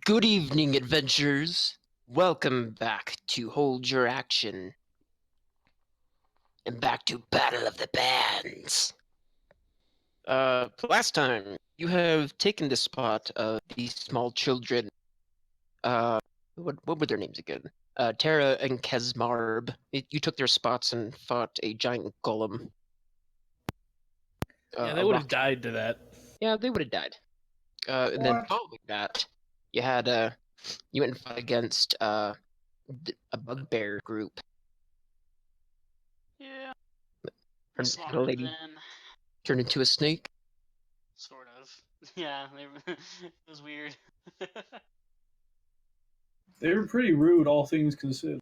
Good evening, adventurers. Welcome back to Hold Your Action and back to Battle of the Bands. Last time you have taken the spot of these small children. What were their names again? Terra and Kesmarb. You took their spots and fought a giant golem. Yeah, they A would have rock. died to that. Yeah, they would have died. And then What? following that, you had you went and fought against a bugbear group. Yeah, Her slaughtered lady them. turned into a snake. Sort of. Yeah, it was weird. They were pretty rude, all things considered.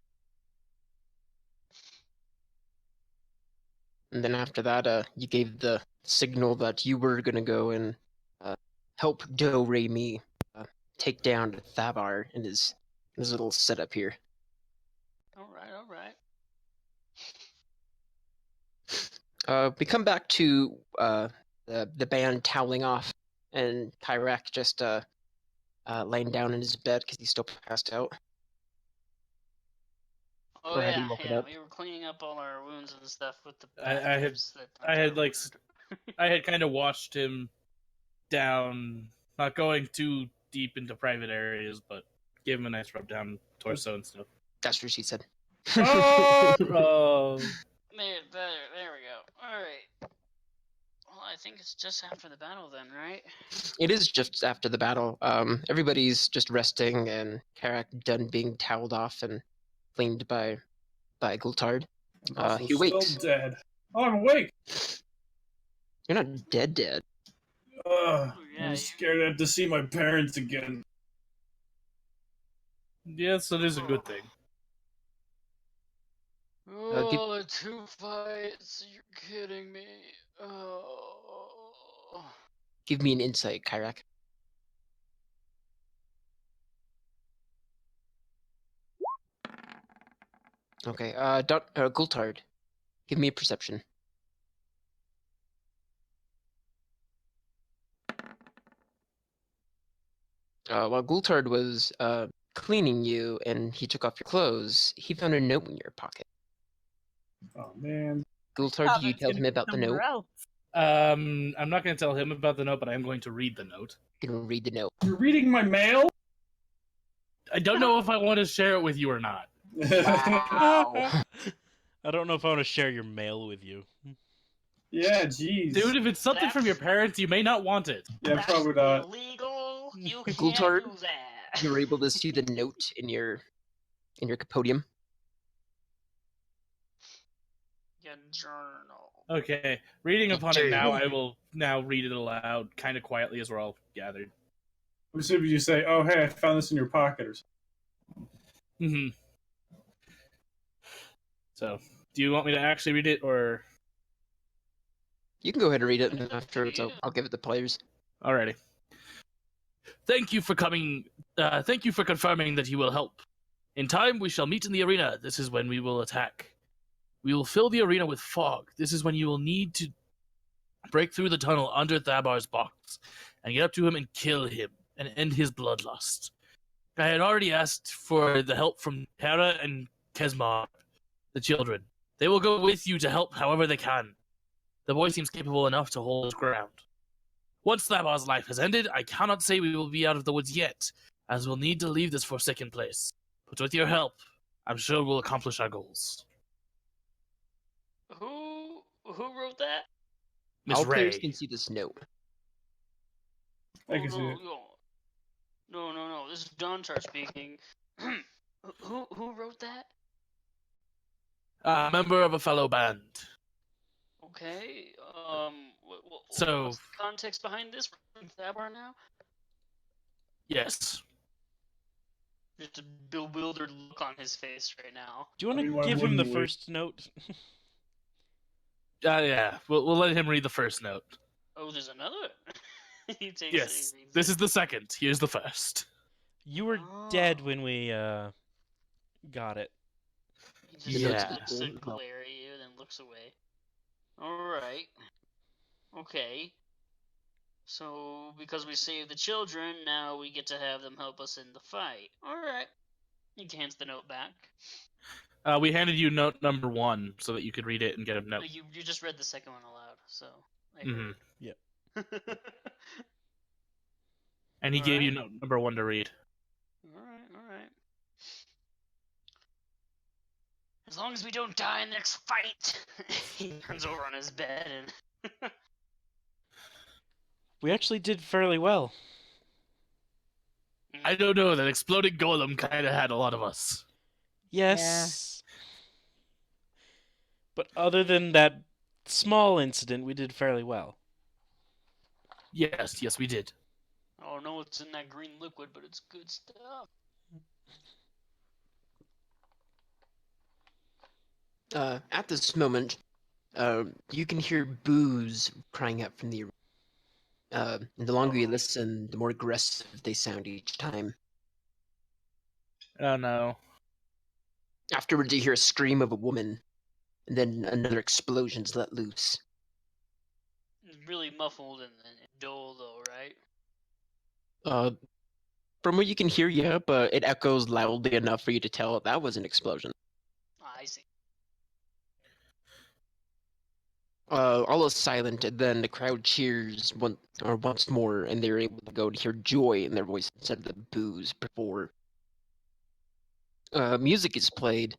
And then after that, you gave the signal that you were gonna go and help Do Re Mi take down Thabar in his little setup here. Alright. We come back to the band toweling off, and Kyrak just laying down in his bed because he's still passed out. Oh Go ahead yeah, and look it yeah. up. We were cleaning up all our wounds and stuff with the I had- bathrooms that I had, Dante like, ordered. I had kind of watched him down, not going too deep into private areas, but gave him a nice rub down torso and stuff. That's what she said. Oh, There we go. Alright. Well, I think it's just after the battle then, right? It is just after the battle. Everybody's just resting, and Karak done being toweled off and cleaned by Gultard. Also He wakes. still dead. Oh, I'm awake. You're not dead. Ugh, Yeah, I'm you- scared I have to see my parents again. yes, it is a good thing. Oh, 2 fights. You're kidding me. Oh. Give me an insight, Kyrak. Okay, Gultard, give me a perception. While Gultard was cleaning you and he took off your clothes, he found a note in your pocket. Oh man. Gultard, do you tell him about the note? I'm not going to tell him about the note, but I'm going to read the note. You can read the note. You're reading my mail? I don't know if I want to share it with you or not. Wow. I don't know if I want to share your mail with you. Yeah, jeez. Dude, if it's something from your That's- parents, you may not want it. Yeah, That's probably not. illegal. You Gultard, can't do that. You're able to see the note in your capodium. Your journal. Okay, reading upon it now, I will now read it aloud, kind of quietly as we're all gathered. I'm assuming you say, "Oh, hey, I found this in your pocket," or something. So, do you want me to actually read it, or? You can go ahead and read it, and then afterwards I'll give it to players. Alrighty. Thank you for coming. Thank you for confirming that you will help. In time, we shall meet in the arena. This is when we will attack. We will fill the arena with fog. This is when you will need to break through the tunnel under Thabar's box and get up to him and kill him and end his bloodlust. I had already asked for the help from Terra and Kesmar, the children. They will go with you to help however they can. The boy seems capable enough to hold his ground. Once Thabar's life has ended, I cannot say we will be out of the woods yet, as we'll need to leave this forsaken place. But with your help, I'm sure we'll accomplish our goals. Who wrote that? Miss All players Ray. can see this note. I can see no, it. no. This is Dontar speaking. who wrote that? A member of a fellow band. Okay. So- what's the context behind this from Thabar now? Yes. Just a bewildered look on his face right now. Do you want I mean, to why give him the wouldn't we? first note? Yeah. We'll let him read the first note. Oh, there's another. He takes Yes. it, he reads This it. is the second. Here's the first. You were dead Oh. when we got it. He just Yeah. looks to glare at you, then looks away. Alright. Okay. So, because we saved the children, now we get to have them help us in the fight. Alright. He hands the note back. We handed you note number 1 so that you could read it and get a note. You just read the second one aloud, so I Mhm. heard. Yep. And he gave you Alright. note number 1 to read. Alright. As long as we don't die in the next fight. He turns over on his bed and We actually did fairly well. I don't know, that exploding golem kind of had a lot of us. Yes. But other than that small incident, we did fairly well. Yes, we did. I don't know what's in that green liquid, but it's good stuff. At this moment, you can hear boos crying out from the and the longer you listen, the more aggressive they sound each time. Oh no. Afterwards, you hear a scream of a woman, and then another explosion's let loose. Really muffled and dull, though, right? From what you can hear, yeah, but it echoes loudly enough for you to tell that was an explosion. I see. All is silent, and then the crowd cheers once more, and they're able to go to hear joy in their voice instead of the boos before. Music is played,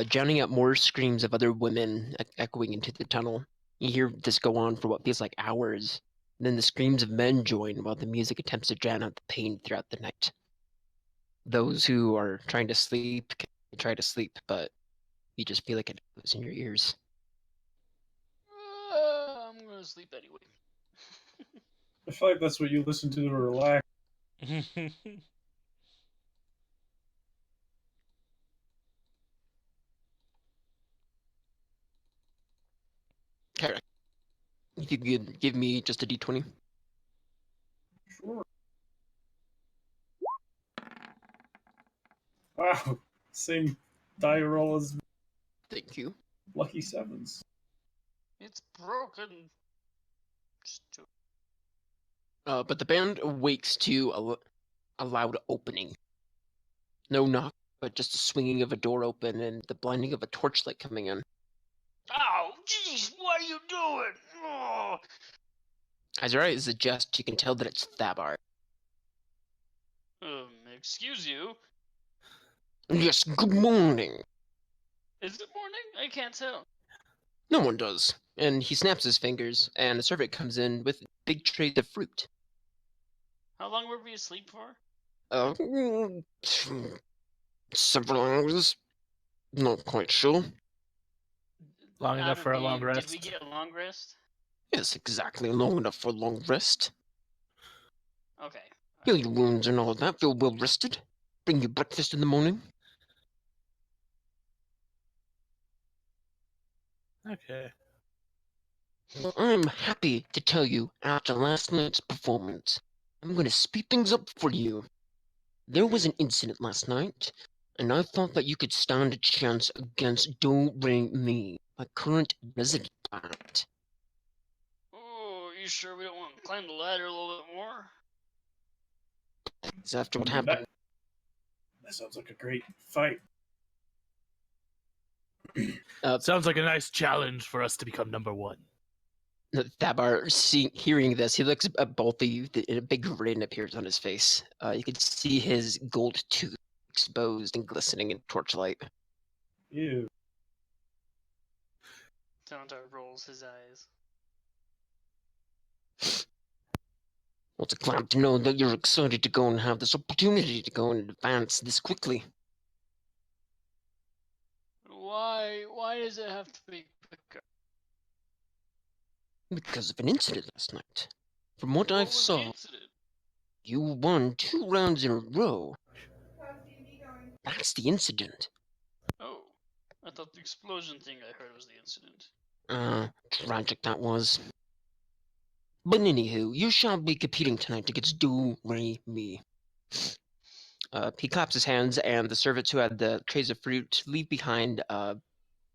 drowning out more screams of other women echoing into the tunnel. You hear this go on for what feels like hours. And then the screams of men join while the music attempts to drown out the pain throughout the night. Those who are trying to sleep can try to sleep, but you just feel like it goes in your ears. I'm gonna sleep anyway. I feel like that's what you listen to relax. Carrick, you could give me just a d20. Sure. Wow. Same die roll as Thank you. Lucky Sevens. It's broken. Just do- But the band awakes to a loud opening. No knock, but just a swinging of a door open and the blinding of a torchlight coming in. Ow! Jeez, what are you doing? Oh. As your eyes adjust, you can tell that it's Thabar. Excuse you? Yes, good morning. Is it morning? I can't tell. No one does. And he snaps his fingers, and a servant comes in with big trays of fruit. How long were we asleep for? Several hours. Not quite sure. Long enough for a long Did we rest. get a long rest? Yes, exactly long enough for a long rest. Okay. Heal your wounds and all that. Feel well rested. Bring you breakfast in the morning. Okay. Well, I'm happy to tell you, after last night's performance, I'm going to speed things up for you. There was an incident last night, and I thought that you could stand a chance against Do-Re-Mi, my current resident planet. Oh, are you sure we don't want to climb the ladder a little bit more? Because after what I mean, happened, that sounds like a great fight. Sounds like a nice challenge for us to become number 1. Thabar, hearing this, he looks at both of you, and a big grin appears on his face. You can see his gold tooth exposed and glistening in torchlight. Ew. Tauntar rolls his eyes. Well, it's glad to know that you're excited to go and have this opportunity to go and advance this quickly. Why does it have to be quicker? Because of an incident last night. From what What I was the saw, incident? you won 2 rounds in a row. That's the incident. Oh, I thought the explosion thing I heard was the incident. Tragic that was. But anywho, you shall be competing tonight against Do-Re-Mi. He claps his hands, and the servants who had the trays of fruit leave behind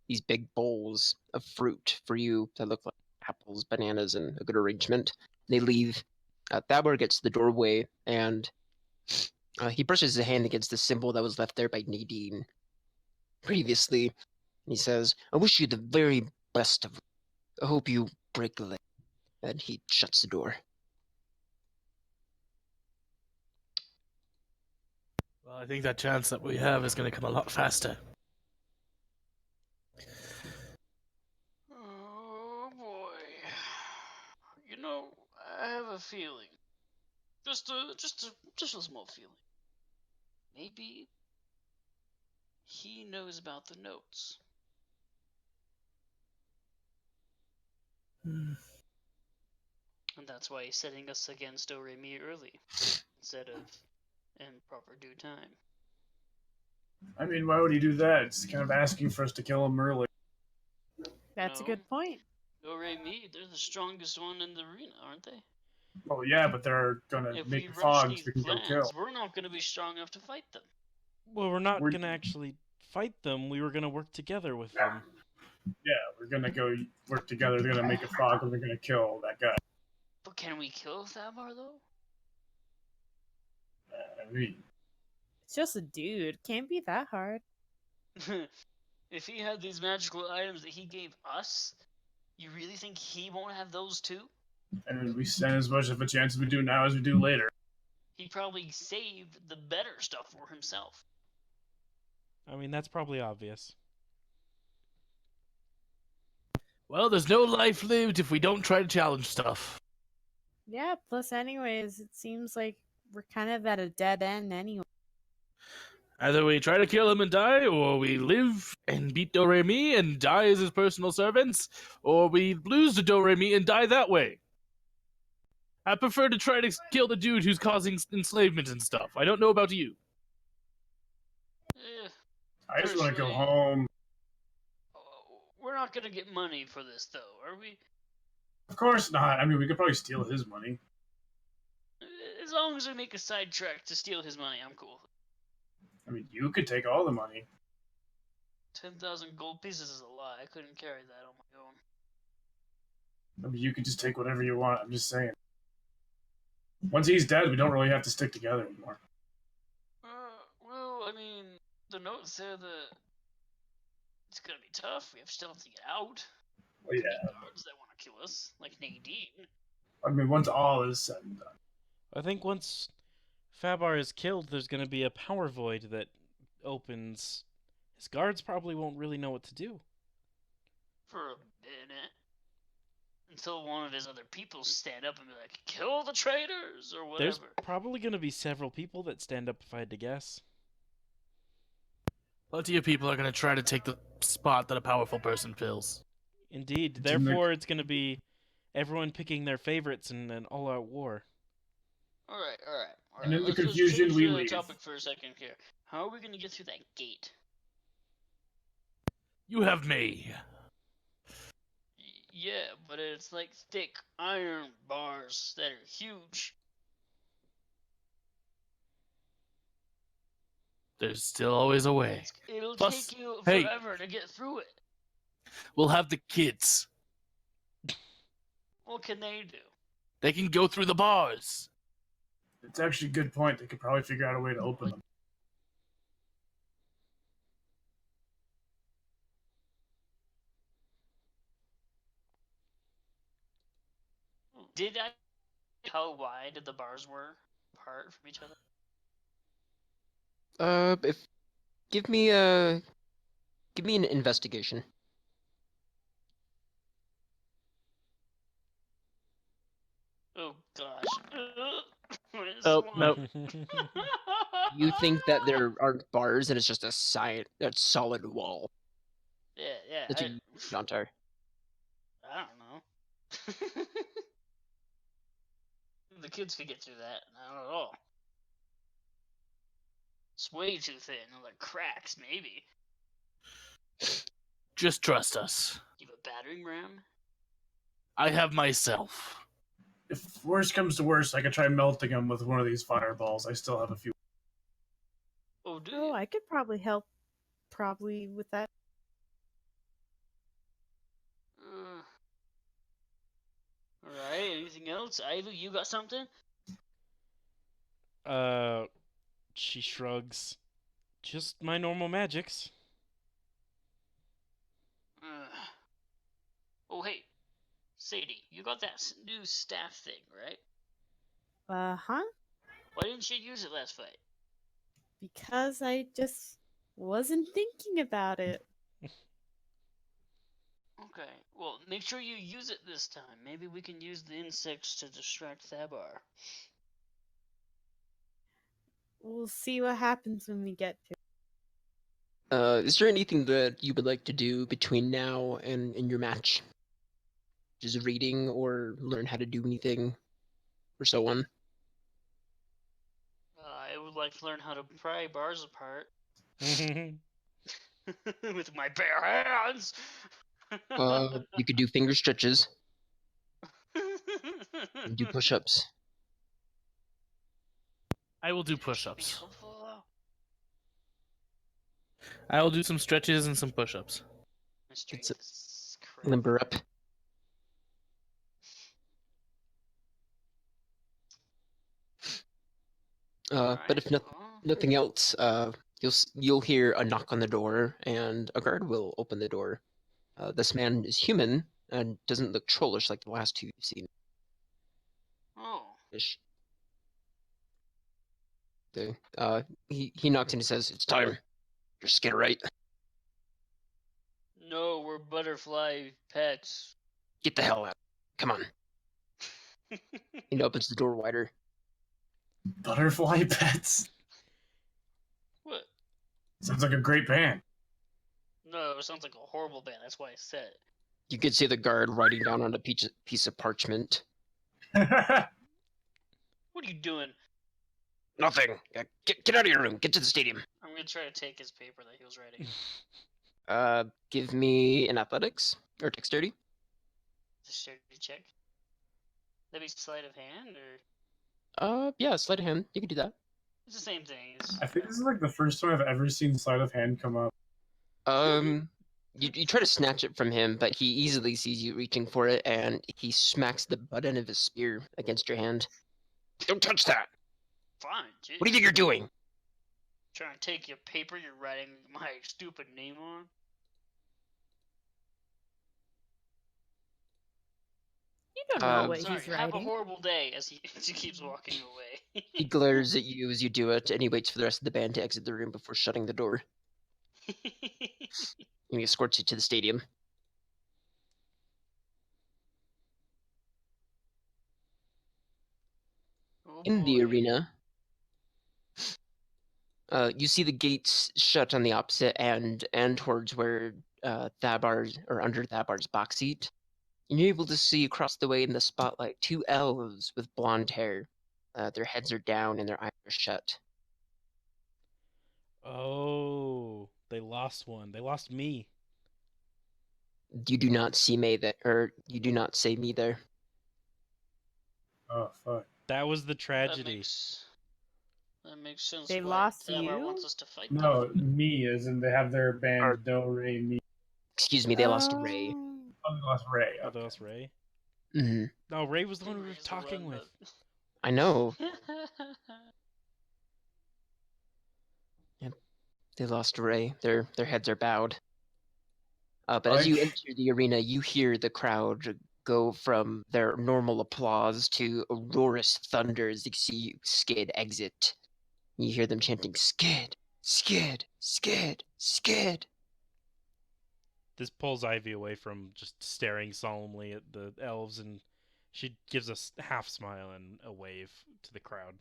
these big bowls of fruit for you that look like apples, bananas, and a good arrangement. They leave, Thabor gets to the doorway, and he brushes his hand against the symbol that was left there by Nadine previously. And he says, "I wish you the very best of luck. I hope you break the leg." And he shuts the door. Well, I think that chance that we have is going to come a lot faster. Oh boy. You know, I have a feeling. Just a small feeling. Maybe he knows about the notes. Hmm. And that's why he's setting us against Doremi early, instead of in proper due time. I mean, why would he do that? It's kind of asking for us to kill him early. That's a No. good point. Doremi, they're the strongest one in the arena, aren't they? Oh yeah, but they're gonna If make we a rush fog these so we can go plans, kill. we're not going to be strong enough to fight them. Well, we're not We're- gonna actually fight them. We were gonna work together with them. Yeah, we're gonna go work together. They're gonna make a fog and they're gonna kill that guy. But can we kill Thamar, though? I mean, It's just a dude. Can't be that hard. If he had these magical items that he gave us, you really think he won't have those too? and we stand as much of a chance as we do now as we do later. He probably saved the better stuff for himself. I mean, that's probably obvious. Well, there's no life lived if we don't try to challenge stuff. Yeah, plus anyways, it seems like we're kind of at a dead end anyway. Either we try to kill him and die, or we live and beat Doremi and die as his personal servants, or we lose to Doremi and die that way. I prefer to try to kill the dude who's causing enslavement and stuff. I don't know about you. Eh, I just want to go Personally- home. we're not gonna get money for this, though, are we? Of course not. I mean, we could probably steal his money. As long as we make a sidetrack to steal his money, I'm cool. I mean, you could take all the money. 10,000 gold pieces is a lot. I couldn't carry that on my own. I mean, you could just take whatever you want. I'm just saying. Once he's dead, we don't really have to stick together anymore. Well, I mean, the notes say that it's gonna be tough. We still have to get out. Well, yeah. Guards that want to kill us, like Nadine. I mean, once all is said and done. I think once Fabar is killed, there's gonna be a power void that opens. His guards probably won't really know what to do. For a minute. Until one of his other people stand up and be like, kill the traitors, or whatever. There's probably gonna be several people that stand up if I had to guess. Plenty of people are going to try to take the spot that a powerful person fills. Indeed. Didn't they- Therefore, it's gonna be everyone picking their favorites in an all-out war. Alright. And in the Let's just confusion, change we the leave. topic for a second here. How are we gonna get through that gate? You have me. Yeah, but it's like thick iron bars that are huge. There's still always a way. It'll Plus- take you hey. forever to get through it. We'll have the kids. What can they do? They can go through the bars. It's actually a good point. They could probably figure out a way to open them. Did I how wide the bars were apart from each other? If give me an investigation. Oh gosh. Oh, nope. You think that there aren't bars and it's just a solid wall. Yeah, That's you, Jontar. I don't know. The kids could get through that. Not at all. It's way too thin. Like cracks, maybe. Just trust us. You have a battering ram? I have myself. If worst comes to worst, I could try melting them with one of these fireballs. I still have a few. Oh, do Oh, you? I could probably help with that. Alright, anything else? Ivy, you got something? She shrugs. Just my normal magics. Oh, hey, Sadie, you got that new staff thing, right? Huh? Why didn't you use it last fight? Because I just wasn't thinking about it. Okay, well, make sure you use it this time. Maybe we can use the insects to distract Thabar. We'll see what happens when we get to it. Is there anything that you would like to do between now and your match? Just reading or learn how to do anything, or so on? I would like to learn how to pry bars apart That's with my bare hands. You could do finger stretches and do push-ups. I will do Be push-ups. helpful, though. I will do some stretches and some push-ups. My strength It's is crap. Limber up. But if Alright, nothing else, you'll hear a knock on the door, and a guard will open the door. This man is human and doesn't look trollish like the last two you've seen. oh, Ish. He knocks and he says, "It's time. You're scared, right? no, we're butterfly pets. Get the hell out. Come on." He opens the door wider. Butterfly Pets. What? Sounds like a great band. No, it sounds like a horrible band. That's why I said it. You could see the guard writing down on a piece of parchment. What are you doing? Nothing. Get out of your room. Get to the stadium. I'm gonna try to take his paper that he was writing. Give me an athletics or dexterity. Dexterity check. That'd be sleight of hand, or Yeah, sleight of hand. You could do that. it's the same thing. It's, I think this is like the first time I've ever seen sleight of hand come up. You try to snatch it from him, but he easily sees you reaching for it, and he smacks the butt end of his spear against your hand. Don't touch that! fine. Geez. What do you think you're doing? Trying to take your paper you're writing my stupid name on? You don't know what Sorry, he's have a writing. horrible day as he keeps walking away. He glares at you as you do it, and he waits for the rest of the band to exit the room before shutting the door. And he escorts you to the stadium. Oh In the boy. arena, you see the gates shut on the opposite end and towards where Thabar's or under Thabar's box seat. And you're able to see across the way in the spotlight two elves with blonde hair. Their heads are down and their eyes are shut. Oh, they lost one. They lost me. You do not see May there, or you do not say me there. Oh fuck. That was the tragedy. That makes sense. They why lost Thabar you? wants us to fight No, them. me as in they have their band Or- Do Re Mi. Excuse me, they lost Ray. Oh. Oh, they lost Ray. Oh, Okay. that was Ray. Hmm. No, Ray was the one we were Ray's the talking one with. I know. They lost Ray. Their heads are bowed. But as you Like- enter the arena, you hear the crowd go from their normal applause to a roarous thunder as they see Skid exit. You hear them chanting, "Skid! Skid! Skid! Skid!" This pulls Ivy away from just staring solemnly at the elves, and she gives us a half smile and a wave to the crowd.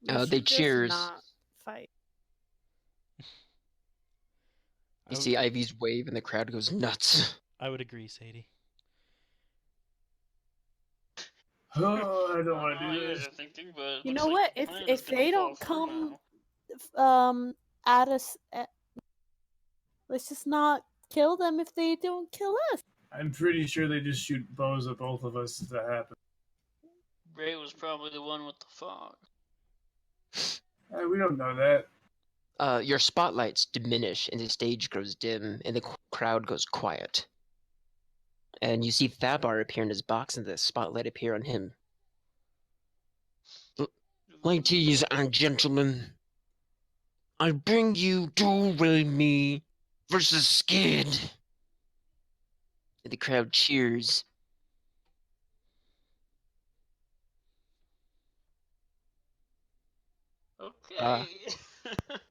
We They should just cheers. not fight. You see Ivy's wave and the crowd goes nuts. I would agree, Sadie. Oh, I don't I want don't know to do what you this. guys are thinking, but it You looks know like what? the If plan if is gonna they fall don't through come, now. at us, let's just not kill them if they don't kill us. I'm pretty sure they just shoot bows at both of us if that happens. Ray was probably the one with the fog. We don't know that. Your spotlights diminish and the stage grows dim and the crowd goes quiet. and you see Thabar appear in his box, and the spotlight appear on him. Ladies and gentlemen, I bring you Do Re Mi versus Skid. And the crowd cheers. Okay.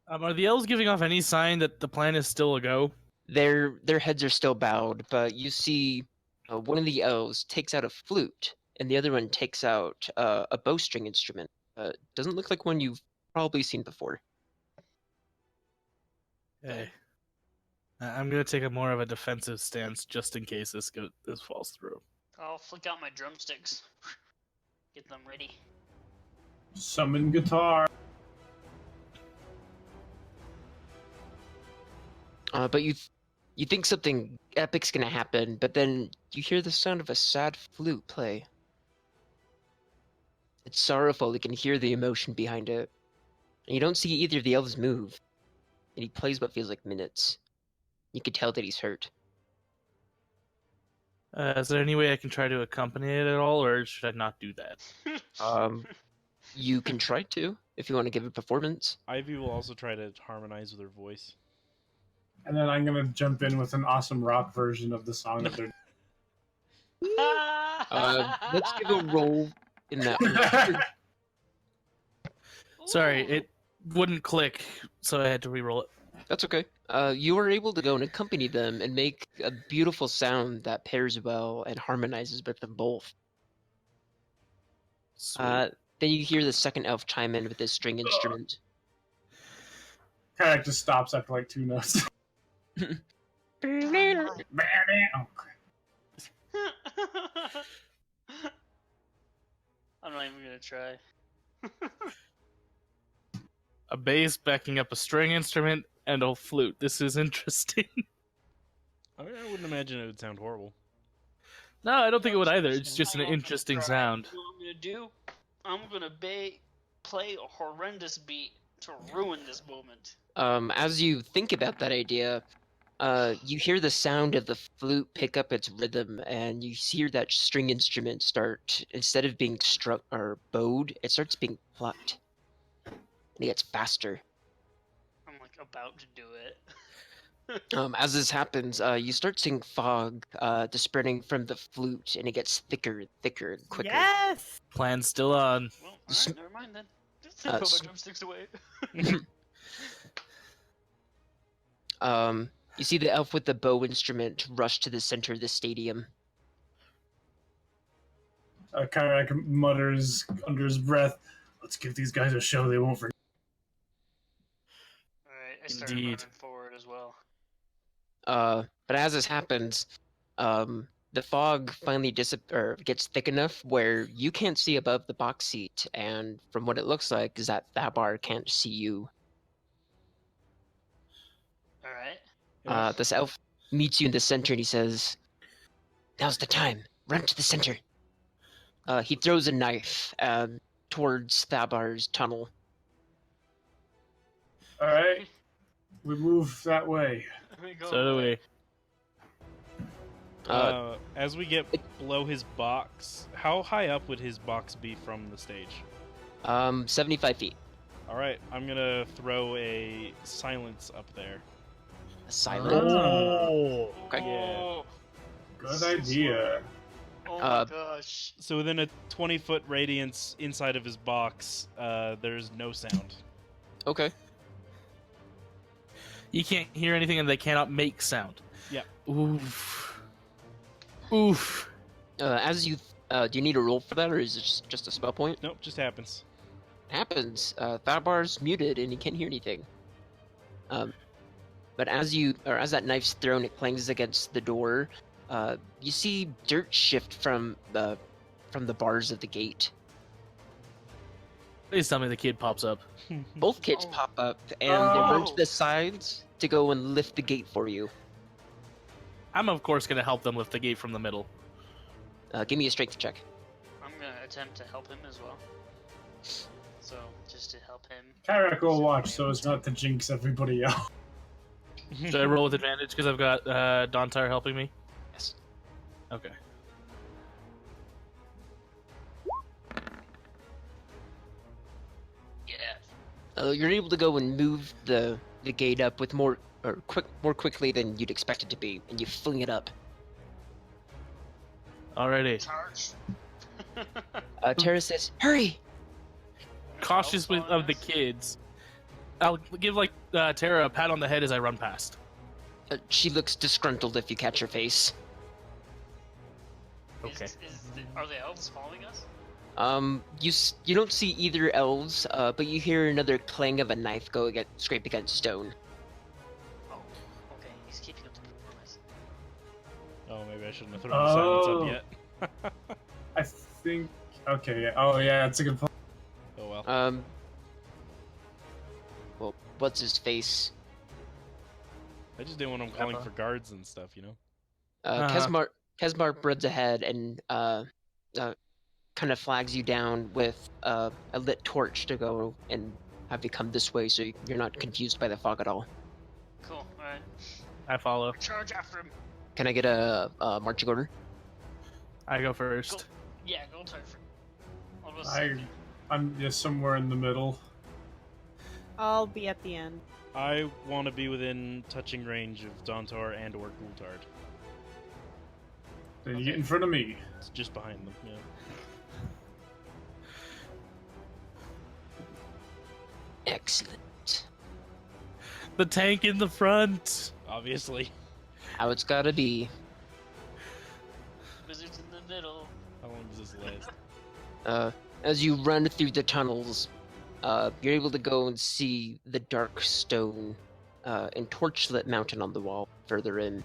Are the elves giving off any sign that the plan is still a go? Their heads are still bowed, but you see one of the elves takes out a flute, and the other one takes out a bowstring instrument. Doesn't look like one you've probably seen before. Hey, I'm gonna take a more of a defensive stance just in case this falls through. I'll flick out my drumsticks. Get them ready. Summon guitar. But you think something epic's gonna happen, but then you hear the sound of a sad flute play. It's sorrowful. You can hear the emotion behind it. And you don't see either of the elves move. And he plays what feels like minutes. You can tell that he's hurt. Is there any way I can try to accompany it at all, or should I not do that? You can try to, if you want to give a performance. Ivy will also try to harmonize with her voice. And then I'm gonna jump in with an awesome rock version of the song that they're. Let's give a roll in that. Sorry, it wouldn't click, so I had to re-roll it. That's okay. You are able to go and accompany them and make a beautiful sound that pairs well and harmonizes with them both. Sweet. Then you hear the second elf chime in with his string instrument. Kayak just stops after like 2 notes. I'm not even gonna try. A bass backing up a string instrument and a flute. This is interesting. I wouldn't imagine it would sound horrible. No, I don't think it would either. It's just an interesting sound. You know what I'm gonna do? I'm gonna play a horrendous beat to ruin this moment. As you think about that idea, you hear the sound of the flute pick up its rhythm, and you hear that string instrument start, instead of being struck or bowed, it starts being plucked. And it gets faster. I'm like about to do it. As this happens, you start seeing fog spreading from the flute, and it gets thicker, thicker, and quicker. Yes. Plan's still on. Well, alright, never mind then. Just put my drumsticks away. You see the elf with the bow instrument rush to the center of the stadium. Kayak mutters under his breath, "Let's give these guys a show they won't forget." Alright, I started Indeed. running forward as well. But as this happens, the fog finally gets thick enough where you can't see above the box seat, and from what it looks like is that Thabar can't see you. Alright. This elf meets you in the center and he says, "Now's the time. Run to the center." He throws a knife towards Thabar's tunnel. Alright, we move that way. We go So do away. we. As we get below his box, how high up would his box be from the stage? 75 feet. Alright, I'm gonna throw a silence up there. A silent. Oh. Okay. Oh, Good idea. oh my Uh, gosh. So within a 20-foot radius inside of his box, there's no sound. Okay. You can't hear anything and they cannot make sound. Yeah. Oof. Oof. As you do you need a roll for that, or is it just a spell point? Nope, just happens. It happens. Thabar's muted and he can't hear anything. But as that knife's thrown, it clangs against the door. You see dirt shift from the bars of the gate. Please tell me the kid pops up. Both kids Oh. pop up and they run to Oh. the sides to go and lift the gate for you. I'm of course gonna help them lift the gate from the middle. Give me a strength check. I'm gonna attempt to help him as well. So, just to help him. Kayak will watch so as not to jinx everybody else. Should I roll with advantage because I've got Dontar helping me? Yes. Okay. Yeah. You're able to go and move the gate up with more quickly than you'd expect it to be, and you fling it up. Alrighty. Charge. Tara says, "Hurry!" Cautious with of the kids. I'll give like Tara a pat on the head as I run past. She looks disgruntled if you catch her face. Okay. Are the elves following us? You don't see either elves, but you hear another clang of a knife scrape against stone. Oh, okay. He's keeping up the performance. Oh, maybe I shouldn't have thrown the silence up yet. I think. Okay. Yeah. Oh, yeah. That's a good point. Oh well. Well, what's his face? I just didn't want him calling for guards and stuff, you know. Kesmar runs ahead and kind of flags you down with a lit torch to go and have you come this way, so you're not confused by the fog at all. Cool. Alright. I follow. Charge after him. Can I get a marching order? I go first. Yeah, go turn for. I'll go I- second. I'm just somewhere in the middle. I'll be at the end. I want to be within touching range of Dontar and or Gultard. Then you get in front of me. It's just behind them, yeah. Excellent. The tank in the front. Obviously. How it's gotta be. Wizards in the middle. How long does this last? As you run through the tunnels, you're able to go and see the dark stone and torchlit mountain on the wall further in.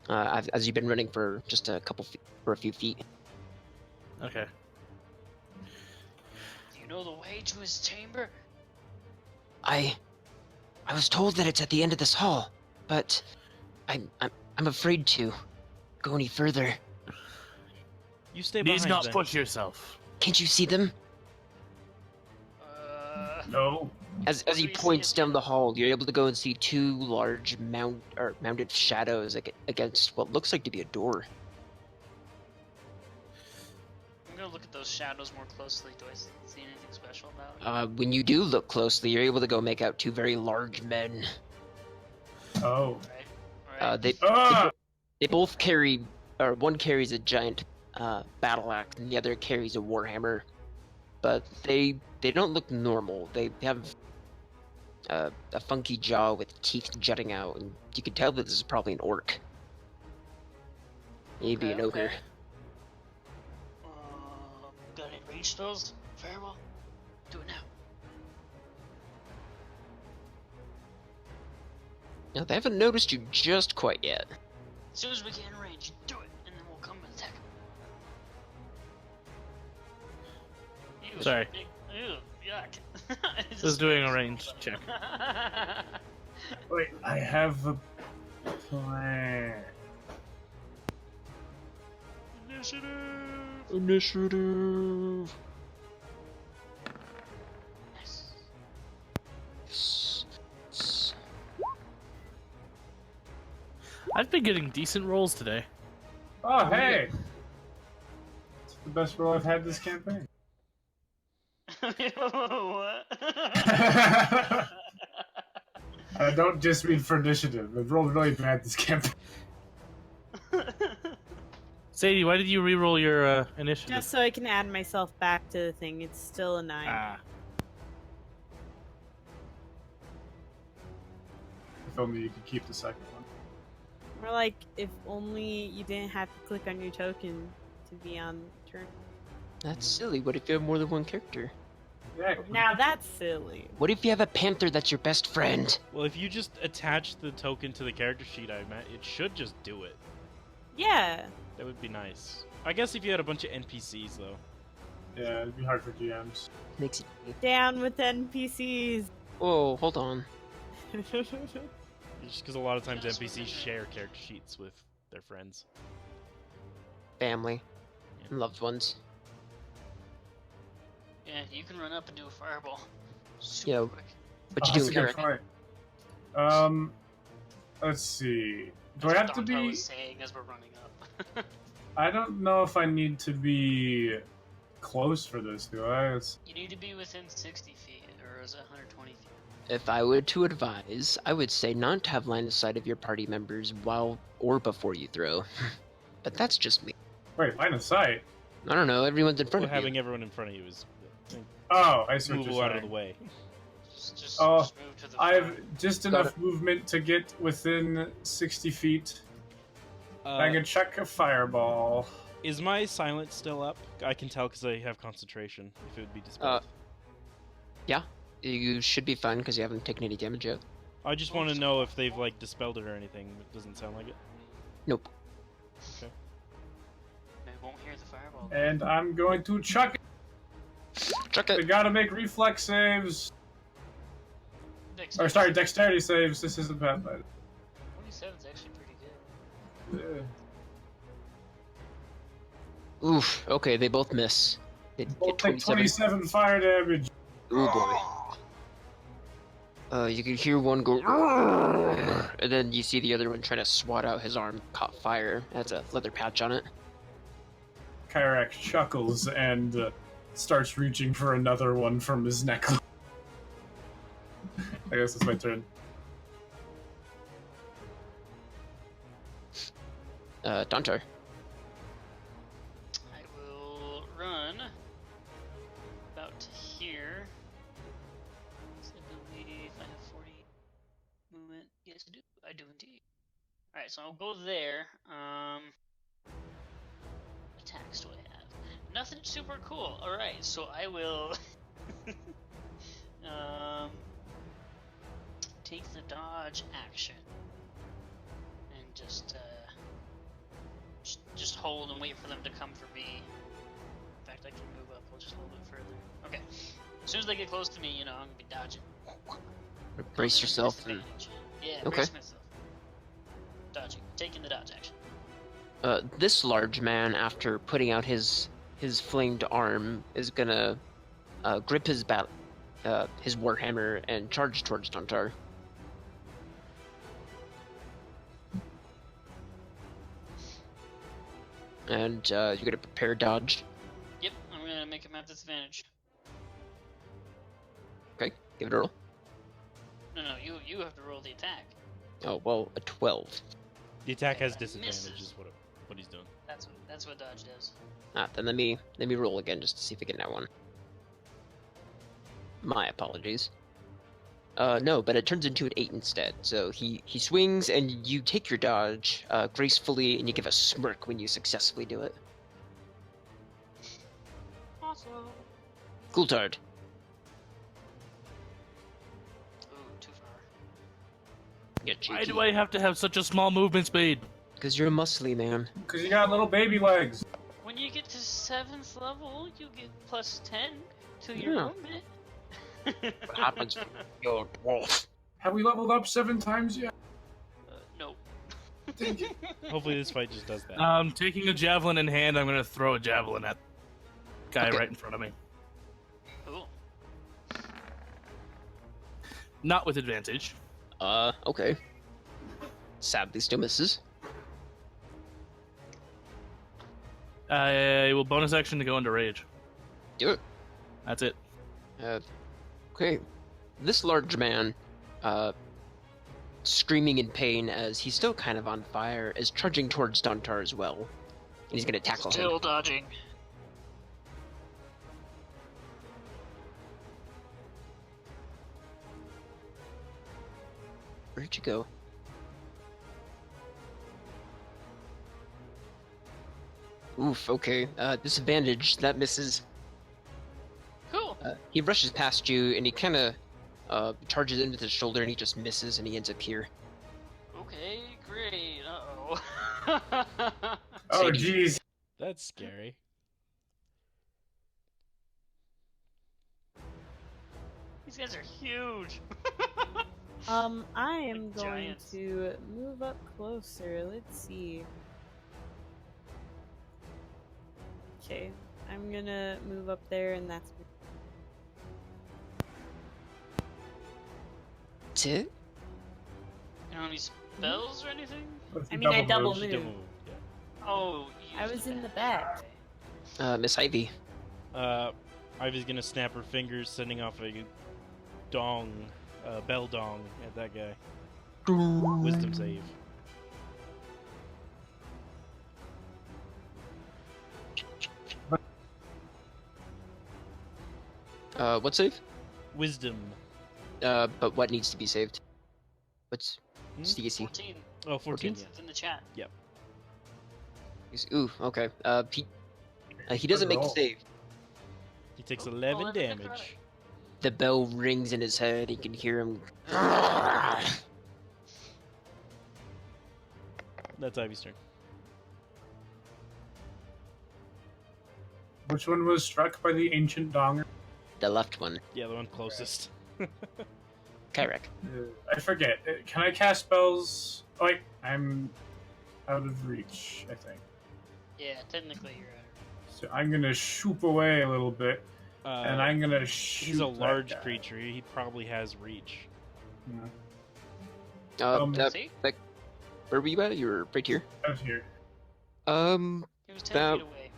As you've been running for just a few feet. Okay. Do you know the way to his chamber? I was told that it's at the end of this hall, but I'm afraid to go any further. You stay Need behind not then. push yourself. Can't you see them? No. As What he do you see points at down the hall, you're able to go and see two large mounted shadows against what looks like to be a door. I'm gonna look at those shadows more closely. Do I see anything special about it? When you do look closely, you're able to go make out two very large men. Oh. Right. They both carry, or one carries a giant battle axe, and the other carries a warhammer. But they don't look normal. They have a funky jaw with teeth jutting out, and you can tell that this is probably an orc. Maybe an ogre. Okay. Gonna reach those? Very well. Do it now. Now, they haven't noticed you just quite yet. As soon as we get in range, do it, and then we'll come and attack. Ew, Sorry. Ew, yuck. Just was doing a range check. Wait, I have a plan. Initiative. Nice. I've been getting decent rolls today. Oh, hey! It's the best roll I've had this campaign. What? I don't just mean for initiative. I've rolled really bad this campaign. Sadie, why did you re-roll your initiative? Just so I can add myself back to the thing. It's still a 9. Ah. If only you could keep the second one. More like if only you didn't have to click on your token to be on turn. That's silly. What if you have more than one character? Yeah, Now that's silly. What if you have a panther that's your best friend? Well, if you just attach the token to the character sheet, it should just do it. Yeah. That would be nice. I guess if you had a bunch of NPCs, though. yeah, it'd be hard for GMs. Makes it. Down with NPCs. Oh, hold on. Just because a lot of times NPCs share character sheets with their friends. Family. And loved ones. Yeah, you can run up and do a fireball. Super Yeah. quick. What you Oh, doing, that's a Eric? good point. Let's see. Do I That's have to what Dontar be? was saying as we're running up. I don't know if I need to be close for this, do I? You need to be within 60 feet, or is it 120 feet? If I were to advise, I would say not to have line of sight of your party members while or before you throw. But that's just me. Wait, line of sight? I don't know, everyone's in front Well, of having you. everyone in front of you is Oh, I see what move you're out of the saying. way. Just Oh, move to the I've front. just Got enough movement to get within 60 feet. I can check a fireball. Is my silence still up? I can tell because I have concentration. If it would be dispelled. You should be fine because you haven't taken any damage yet. I just want to know if they've like dispelled it or anything. It doesn't sound like it. Nope. They won't hear the fireball. And I'm going to chuck it. Chuck They it! gotta make reflex saves. Next Or sorry, dexterity saves. This isn't Pathfinder. 27 is actually pretty good. Oof, okay, they both miss. They We'll get take 27. 27 fire damage. Ooh boy. You can hear one go, and then you see the other one trying to swat out his arm, caught fire. It has a leather patch on it. Kyrak chuckles and starts reaching for another one from his necklace. I guess it's my turn. Dantar. I will run about to here. So I believe I have 40 movement. Yes, I do. I do indeed. Alright, so I'll go there. Attacks do I have? Nothing super cool. Alright, so I will take the dodge action and just hold and wait for them to come for me. In fact, I can move up. We'll just hold it further. Okay. As soon as they get close to me, I'm gonna be dodging. Brace yourself. And, Disadvantage. Yeah, Okay. brace myself. Dodging. Taking the dodge action. this large man, after putting out his flamed arm, is gonna grip his warhammer and charge towards Dantar. And you're gonna prepare dodge. Yep, I'm gonna make him have disadvantage. Okay, give it a roll. No, you have to roll the attack. Oh well, a 12. The attack Okay, has that disadvantage, misses. is what he's doing. That's what dodge does. Then let me roll again just to see if I get that one. My apologies. No, but it turns into an 8 instead. So he swings and you take your dodge gracefully, and you give a smirk when you successfully do it. Awesome. Coulthard. Ooh, too far. Yeah, Why do I have to have such a small movement speed? Because you're a muscly man. Because you got little baby legs. When you get to 7th level, you get plus 10 to your Yeah. movement. What happens when you're a dwarf? Have we leveled up 7 times yet? No. Hopefully this fight just does that. Taking a javelin in hand, I'm gonna throw a javelin at the guy Okay. right in front of me. Cool. Not with advantage. Okay. Sadly still misses. I will bonus action to go into rage. Do it. That's it. Okay. This large man, screaming in pain as he's still kind of on fire, is charging towards Dantar as well. And he's gonna tackle him. Still dodging. Where'd you go? Oof, okay. Disadvantage, that misses. Cool. He rushes past you and he kind of charges into his shoulder and he just misses and he ends up here. Okay, great. Uh-oh. Oh, Sadie. jeez. That's scary. These guys are huge. I am Like going giants. to move up closer. Let's see. Okay, I'm gonna move up there, and that's That's it? You know any spells or anything? I mean, I double She move. double moved, yeah. Oh, you I used was the in the badge. back. Miss Ivy. Ivy's gonna snap her fingers, sending off a bell dong at that guy. Wisdom save. What save? Wisdom. But what needs to be saved? What's Hmm? DC? 14. Oh, 14. It's in the chat. Ooh, okay. He doesn't make the roll. save. He takes Oh, 11 11 damage. necrotic. The bell rings in his head. He can hear him. That's Ivy's turn. Which one was struck by the ancient donger? The left one. Yeah, the one closest. Kyrek. I forget. Can I cast spells? Oh, wait, I'm out of reach, I think. Yeah, technically you're at So I'm gonna shoop away a little bit, and I'm gonna shoot. He's a that large guy. creature. He probably has reach. Yeah. See? Where were you at? You were right here. Out here. He was 10 That- feet away.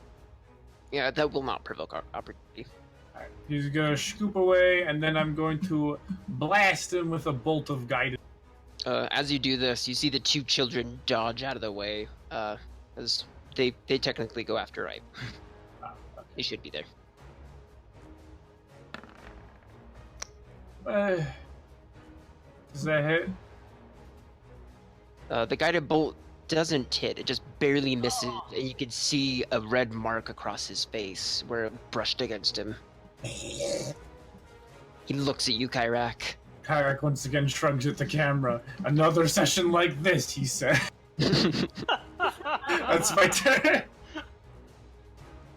Yeah, that will not provoke opportunity. Alright, he's gonna scoop away, and then I'm going to blast him with a bolt of guidance. As you do this, you see the two children dodge out of the way. As they technically go after Ive. Ah, They should be there. Does that hit? The guided bolt doesn't hit. It just barely misses, and you can see a red mark across his face where it brushed against him. He looks at you, Kyrak. Kyrak once again shrugs at the camera. Another session like this, he said. That's my turn.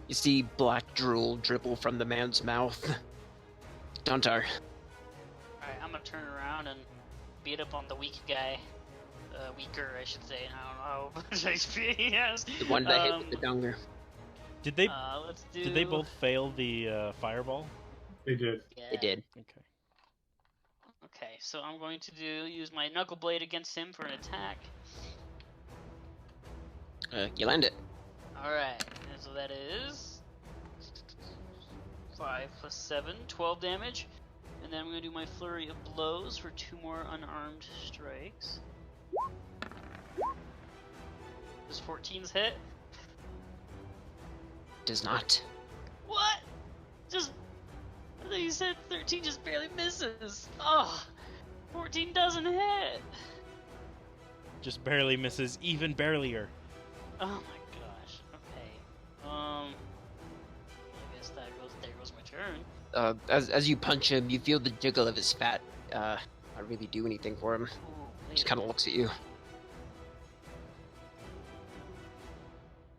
You see black drool dribble from the man's mouth. Dontar. Alright, I'm gonna turn around and beat up on the weak guy. Weaker, I should say. I don't know how much XP he has. The one that hit with the donger. Did they Let's do... did they both fail the fireball? They did. Yeah. They did. Okay. Okay, so I'm going to use my knuckle blade against him for an attack. You land it. Alright, and so that is 5 plus 7, 12 damage. And then I'm going to do my flurry of blows for 2 more unarmed strikes. Does 14's hit? Does not. What? Just... I thought you said 13 just barely misses. Oh, 14 doesn't hit. Just barely misses, even barelier. Oh my gosh. Okay. I guess there goes my turn. As you punch him, you feel the jiggle of his fat. Not really do anything for him. Ooh, wait Just a kind of minute. looks at you.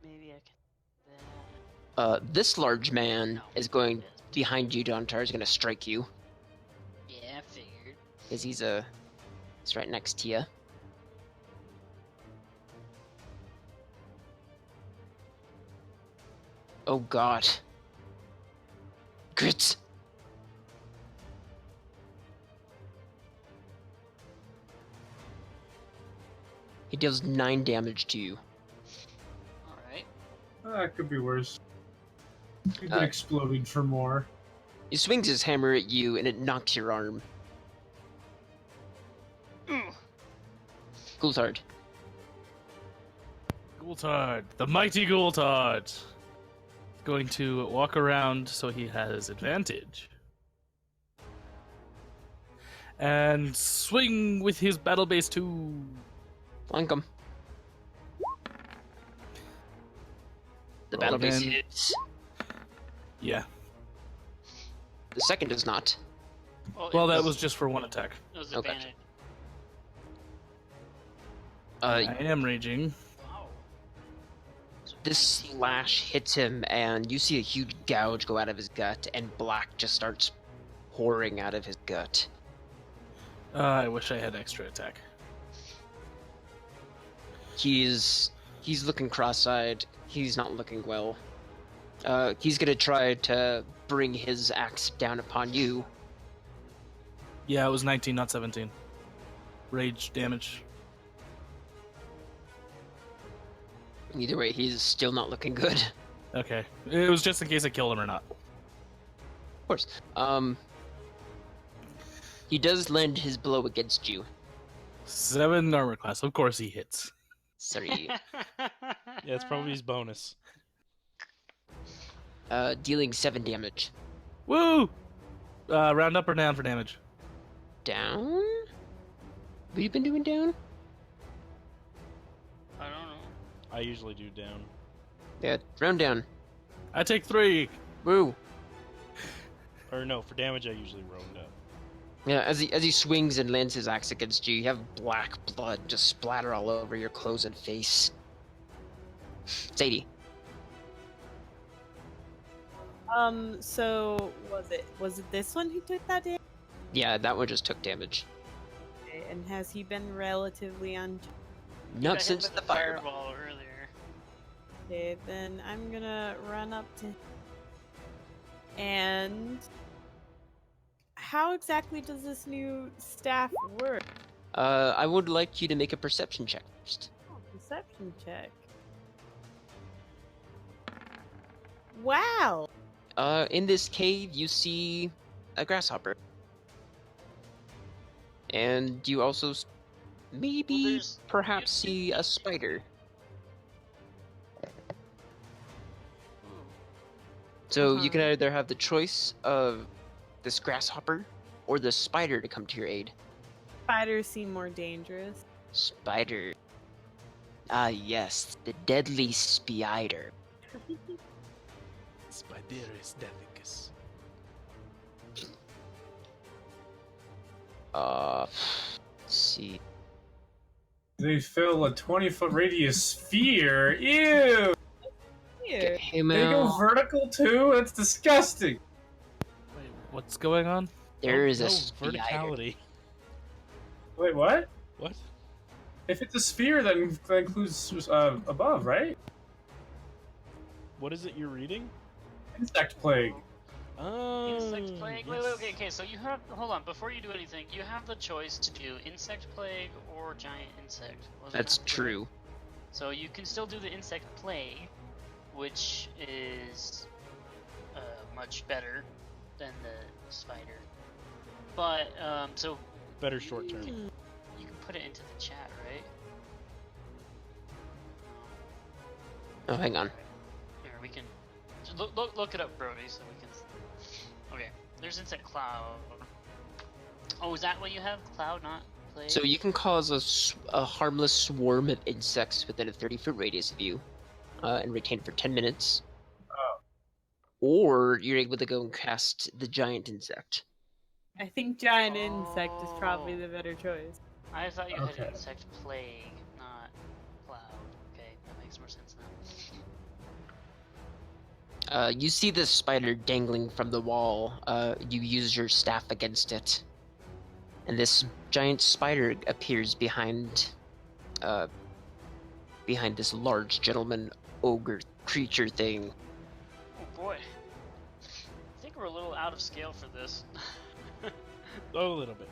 Maybe I can. This large man is going behind you, Dontar, is going to strike you. Yeah, I figured. Because he's right next to you. Oh god. Grits! He deals 9 damage to you. Alright. That could be worse. We've Uh, been exploding for more. He swings his hammer at you and it knocks your arm. Coulthard. Gultard, the mighty Gultard, going to walk around so he has advantage, and swing with his battle base 2. Flank him. The Roll battle base again. hits. Yeah. The second does not. Well, that was just for one attack. It was Okay. advantage. I am raging. Wow. This slash hits him, and you see a huge gouge go out of his gut, and black just starts pouring out of his gut. I wish I had extra attack. He's looking cross-eyed. He's not looking well. He's gonna try to bring his axe down upon you. Yeah, it was 19, not 17. Rage damage. Either way, he's still not looking good. Okay. It was just in case I killed him or not. Of course. He does land his blow against you. 7 armor class. Of course he hits. Sorry. Yeah, it's probably his bonus. Dealing 7 damage. Woo! Round up or down for damage? Down? What have you been doing down? I don't know. I usually do down. Yeah, round down. I take 3. Woo. Or no, for damage I usually round up. Yeah, as he swings and lands his axe against you, you have black blood just splatter all over your clothes and face. Sadie. So was it this one who took that damage? Yeah, that one just took damage. Okay, and has he been relatively Got Not hit since with the a fireball. earlier. Okay, then I'm gonna run up to and how exactly does this new staff work? I would like you to make a perception check first. Oh, perception check. Wow. In this cave, you see a grasshopper. And you also maybe there's- perhaps see a spider. So you can either have the choice of this grasshopper or the spider to come to your aid. Spiders seem more dangerous. Spider. Ah, yes, the deadly spider. Spiderus Delicus. Let's see. They fill a 20-foot radius sphere. Ew! Here. Get him They go out. vertical too? That's disgusting. Wait, what's going on? There is no a spider. verticality. Wait, what? What? If it's a sphere, then that includes above, right? What is it you're reading? Insect plague. Oh, Insect plague? Wait, yes. okay, so you have, hold on, before you do anything, you have the choice to do insect plague or giant insect. Wasn't That's that true. So you can still do the insect plague, which is much better than the spider. But, so Better short term. Hmm. you can put it into the chat, right? Oh, hang on. Here, we can just look it up, Brody, so we can. Okay, there's insect cloud. Oh, is that what you have? Cloud, not plague? So you can cause a harmless swarm of insects within a 30-foot radius of you, and retain for 10 minutes. Oh. Or you're able to go and cast the giant insect. I think giant insect is probably Oh. the better choice. I thought you had Okay. insect plague, not cloud. Okay, that makes more sense now. You see this spider dangling from the wall. You use your staff against it. And this giant spider appears behind this large gentleman ogre creature thing. Oh boy. I think we're a little out of scale for this. Oh, a little bit.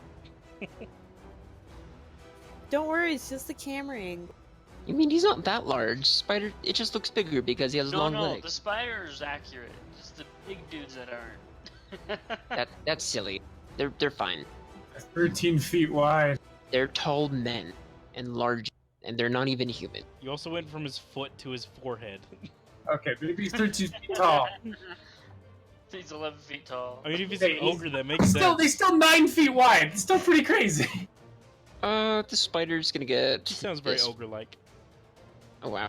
Don't worry, it's just the camera angle. You mean he's not that large? Spider, it just looks bigger because he has No, long the legs. spider is accurate. Just the big dudes that aren't. That's silly. They're fine. 13 feet wide. They're tall men and large, and they're not even human. You also went from his foot to his forehead. Okay, maybe he's 13 feet tall. He's 11 feet tall. I mean, if he's Hey, an he's- ogre, that makes Still, sense. he's still 9 feet wide. It's still pretty crazy. The spider's gonna get. He sounds very this- ogre-like. Oh wow.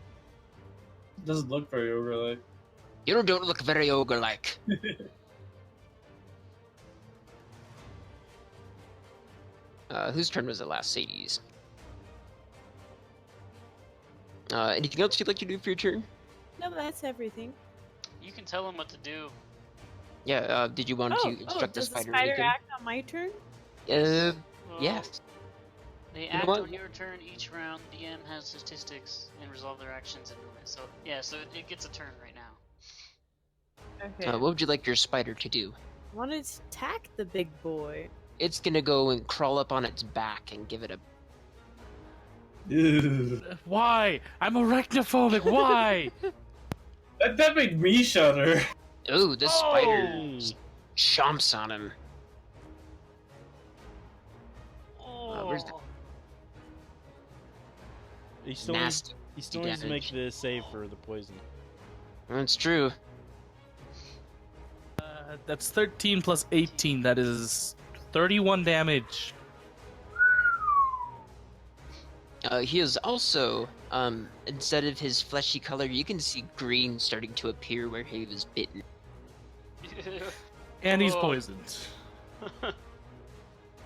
Doesn't look very ogre-like. You don't look very ogre-like. Whose turn was it last? Sadie's. Anything else you'd like to do for your turn? No, that's everything. You can tell him what to do. Yeah, did you want to instruct the does the spider? spider anything? act on my turn? Well, Yes. They know act what? on your turn each round. The DM has statistics and resolve their actions and movement. So yeah, so it gets a turn right now. Okay. What would you like your spider to do? I want to attack the big boy. It's gonna go and crawl up on its back and give it a Ew. Why? I'm arachnophobic. Why? That made me shudder. Ooh, this spider Oh! chomps on him. where's the- Oh. He still Nasty. needs to make damage. the save for the poison. That's true. That's 13 plus 18. That is 31 damage. He is also, instead of his fleshy color, you can see green starting to appear where he was bitten. And he's Oh. poisoned.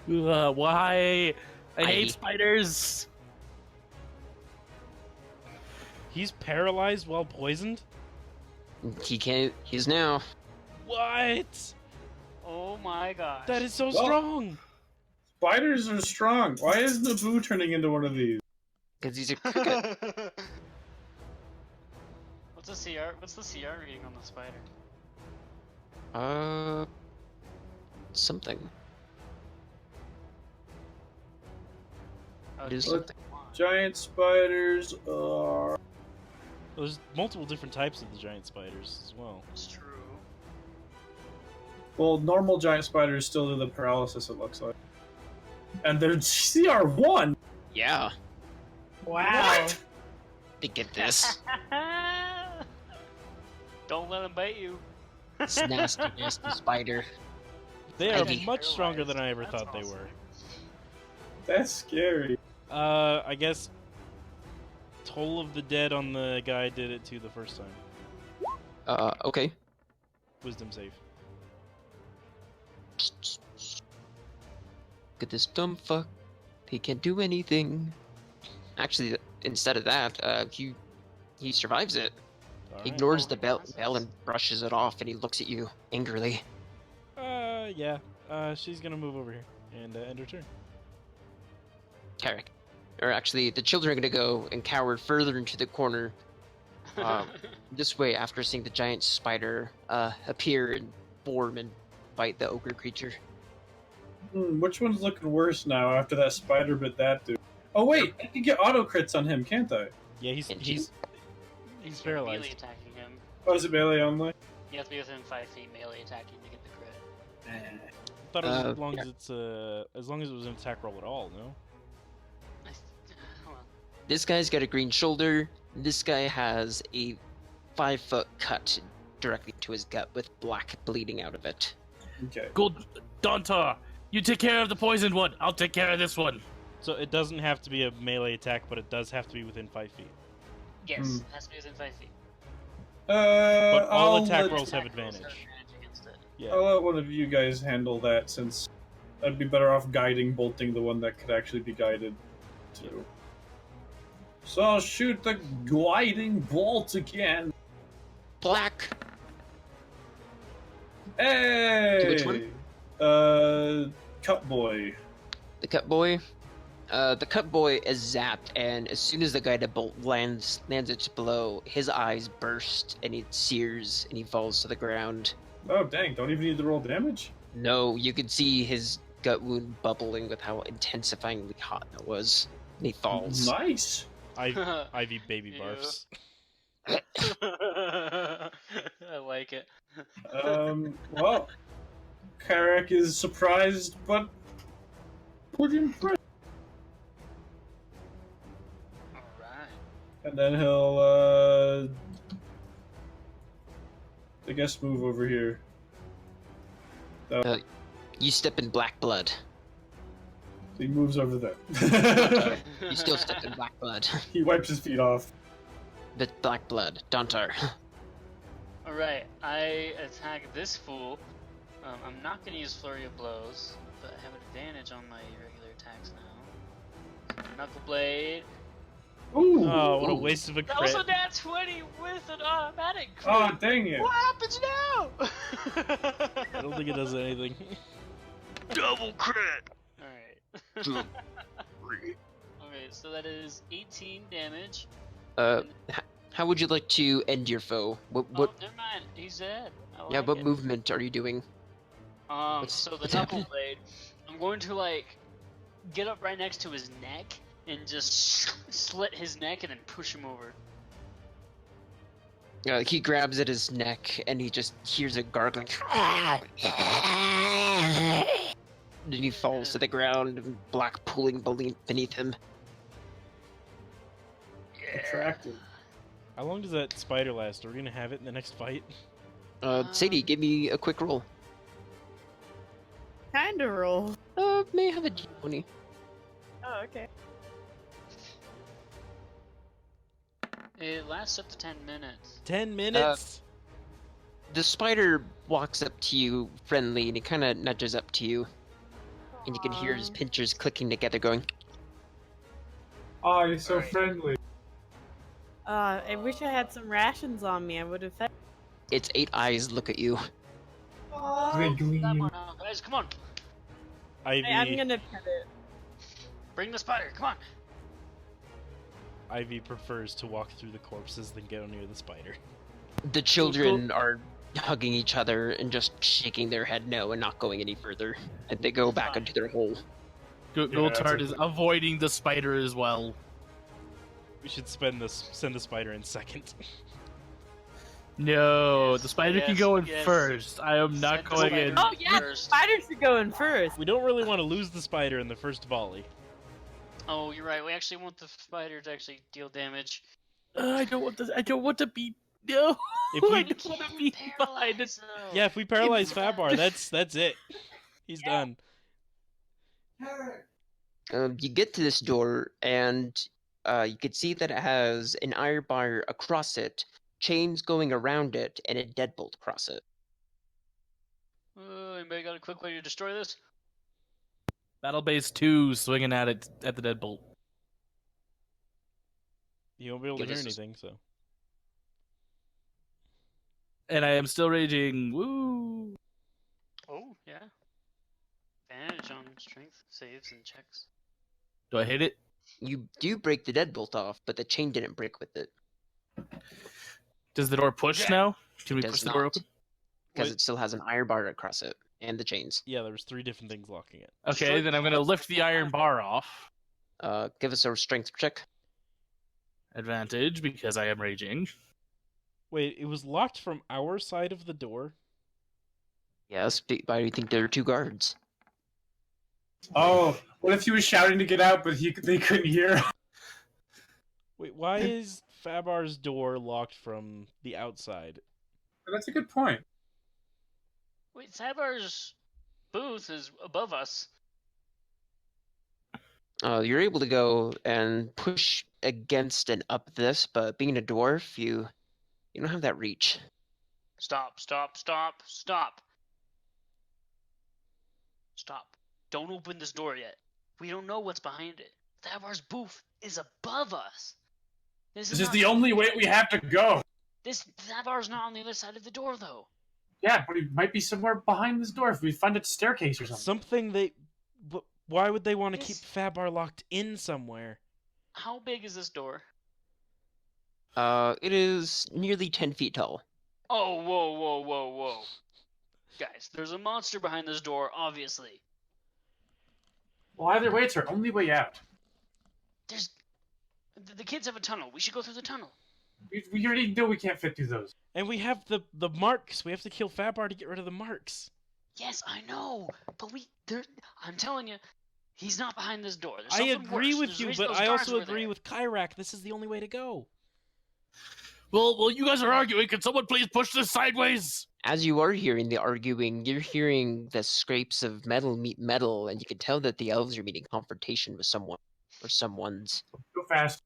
Why? I Ivy. hate spiders. He's paralyzed while poisoned? He's now. What? Oh my gosh. That is so Well- strong! Spiders are strong. Why is Naboo turning into one of these? Because he's a cricket. What's the CR? What's the CR reading on the spider? Something. Oh, It is it's something. Giant spiders are. There's multiple different types of the giant spiders as well. It's true. Well, normal giant spiders still do the paralysis, it looks like. And they're CR1! Yeah. Wow. To get this. Don't let him bite you. This nasty, nasty spider. They are Ivy. much stronger than I ever That's thought they awesome. were. That's scary. I guess Toll of the Dead on the guy did it too the first time. Okay. Wisdom save. Get this dumb fuck. He can't do anything. Actually, instead of that, he survives it. All He right. ignores Oh, the he bell passes. and brushes it off, and he looks at you angrily. Yeah. She's gonna move over here and end her turn. Tarek. Or actually, the children are gonna go and cower further into the corner this way after seeing the giant spider appear and form and bite the ogre creature. Which one's looking worse now after that spider bit that dude? Oh wait, I can get auto crits on him, can't I? Yeah, he's And he's He's paralyzed. melee attacking him. Oh, is it melee only? You have to be within 5 feet melee attacking to get the crit. thought it was Uh, as long yeah. as it's as long as it was an attack roll at all. No. Well, This guy's got a green shoulder. This guy has a 5-foot cut directly to his gut with black bleeding out of it. Okay. Good, Dontar. You take care of the poisoned one. I'll take care of this one. So it doesn't have to be a melee attack, but it does have to be within 5 feet. yes, Hmm. it has to be within 5 feet. But all I'll attack let, rolls have Attack rolls advantage. against it. Yeah. I'll let one of you guys handle that since I'd be better off guiding bolting the one that could actually be guided to. So I'll shoot the gliding bolt again. Black! Hey! To which one? Cut boy. The cut boy. The cut boy is zapped, and as soon as the guided bolt lands its blow, his eyes burst, and it sears, and he falls to the ground. Oh dang! Don't even need to roll damage. No, you could see his gut wound bubbling with how intensifyingly hot that was. And he falls. Nice. Ivy baby Ew. barfs. I like it. Well, Carrick is surprised, but pretty impressed. Alright. And then he'll, I guess move over here. You step in black blood. He moves over there. You still step in black blood. He wipes his feet off. But black blood. Dantar. Alright, I attack this fool. I'm not gonna use Flurry of Blows, but I have advantage on my regular attacks now. Knuckle Blade. Ooh! Oh, what a Ooh. waste of a That was crit. a nat 20 with an automatic crit! Oh, dang it! What happens now? I don't think it does anything. Double crit! Alright. Okay, so that is 18 damage. How would you like to end your foe? What? Oh, never mind. He's dead. I Yeah. like What it. movement are you doing? So the what's knuckle happening? blade, I'm going to like get up right next to his neck and just slit his neck and then push him over. He grabs at his neck and he just hears a gargling. Then he falls to the ground, black pooling beneath him. Attractive. How long does that spider last? Are we gonna have it in the next fight? Sadie, give me a quick roll. Kind of roll. May have a d20. Oh, okay. It lasts up to 10 minutes. 10 minutes. The spider walks up to you friendly and he kind of nudges up to you. And you can hear his Aw. pinchers clicking together going, Oh, you're so Alright. friendly. I wish I had some rations on me. I would have fed. its 8 eyes look at you. They That gleam. one out. Guys, come on. Ivy, I'm gonna pet it. Bring the spider. Come on. Ivy prefers to walk through the corpses than go near the spider. The children are hugging each other and just shaking their head no and not going any further. And they go back into their hole. Goldtard that's is a- avoiding the spider as well. We should send the spider in second. No, Yes, the spider can yes, go in yes. first. I am not Send the going spider in. Oh yeah, first. spiders should go in first. We don't really want to lose the spider in the first volley. Oh, you're right. We actually want the spider to actually deal damage. I don't want this. I don't want to be. No. If we- I You don't want can't to be behind paralyze, it. though. Yeah, if we paralyze Fabar, that's it. He's done. You get to this door and you can see that it has an iron bar across it, chains going around it, and a deadbolt across it. Anybody got a quick way to destroy this? Battle Base 2 swinging at it at the deadbolt. You won't be able to Give hear us a- anything, so. And I am still raging. Woo! Oh, yeah. Advantage on strength saves and checks. Do I hit it? You do break the deadbolt off, but the chain didn't break with it Does the door push Yeah. now? Can we Does push the door not. open? because Wait. it still has an iron bar across it and the chains. Yeah, there was 3 different things locking it. Okay, Strike then I'm gonna lift the iron bar off. Give us a strength check. Advantage because I am raging. Wait, it was locked from our side of the door? Yes, why do you think there are 2 guards? Oh, what if he was shouting to get out, but they couldn't hear? Wait, why is Fabar's door locked from the outside? That's a good point. Wait, Sabar's booth is above us. You're able to go and push against and up this, but being a dwarf, you don't have that reach. Stop, stop, stop, stop. Stop. Don't open this door yet. We don't know what's behind it. Sabar's booth is above us. This This is is not the only way we have to go. This Sabar's not on the other side of the door, though. Yeah, but he might be somewhere behind this door if we find a staircase or something. Something they. Why would they want to keep This- Fabar locked in somewhere? How big is this door? It is nearly 10 feet tall. Oh, whoa, whoa, whoa, whoa. Guys, there's a monster behind this door, obviously. Well, either way, it's our only way out. There's. The kids have a tunnel. We should go through the tunnel. We already know we can't fit through those. And we have the marks. We have to kill Fabar to get rid of the marks. Yes, I know, but I'm telling you, he's not behind this door. There's I something agree worse. with There's a you, reason but those I guards also were agree there. with Kyrak. This is the only way to go. Well, you guys are arguing. Can someone please push this sideways? As you are hearing the arguing, you're hearing the scrapes of metal meet metal, and you can tell that the elves are meeting confrontation with someone or someone's. Go fast.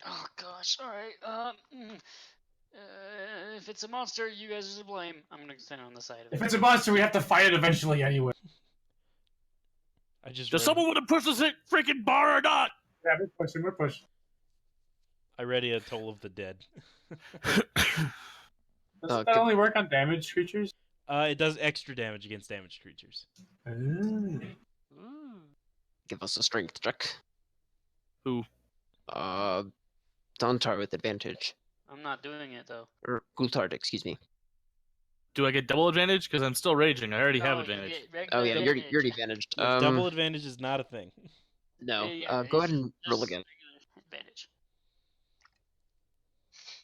Oh gosh, alright, if it's a monster, you guys are to blame. I'm gonna stand on the side of If it. it's a monster, we have to fight it eventually anyway. I just. Does read- someone want to push this freaking bar or not? Yeah, we're pushing. We're pushing. I read a Toll of the Dead. Doesn't that only work on damaged creatures? It does extra damage against damaged creatures. Ooh. Give us a strength check. Who? Dontar with advantage. I'm not doing it though. Or Gultard, excuse me. Do I get double advantage? Because I'm still raging. I already have No, you advantage. get regular Oh yeah, you're damage. advantaged. Double advantage is not a thing. No. Yeah, Go ahead and roll there's again. regular advantage.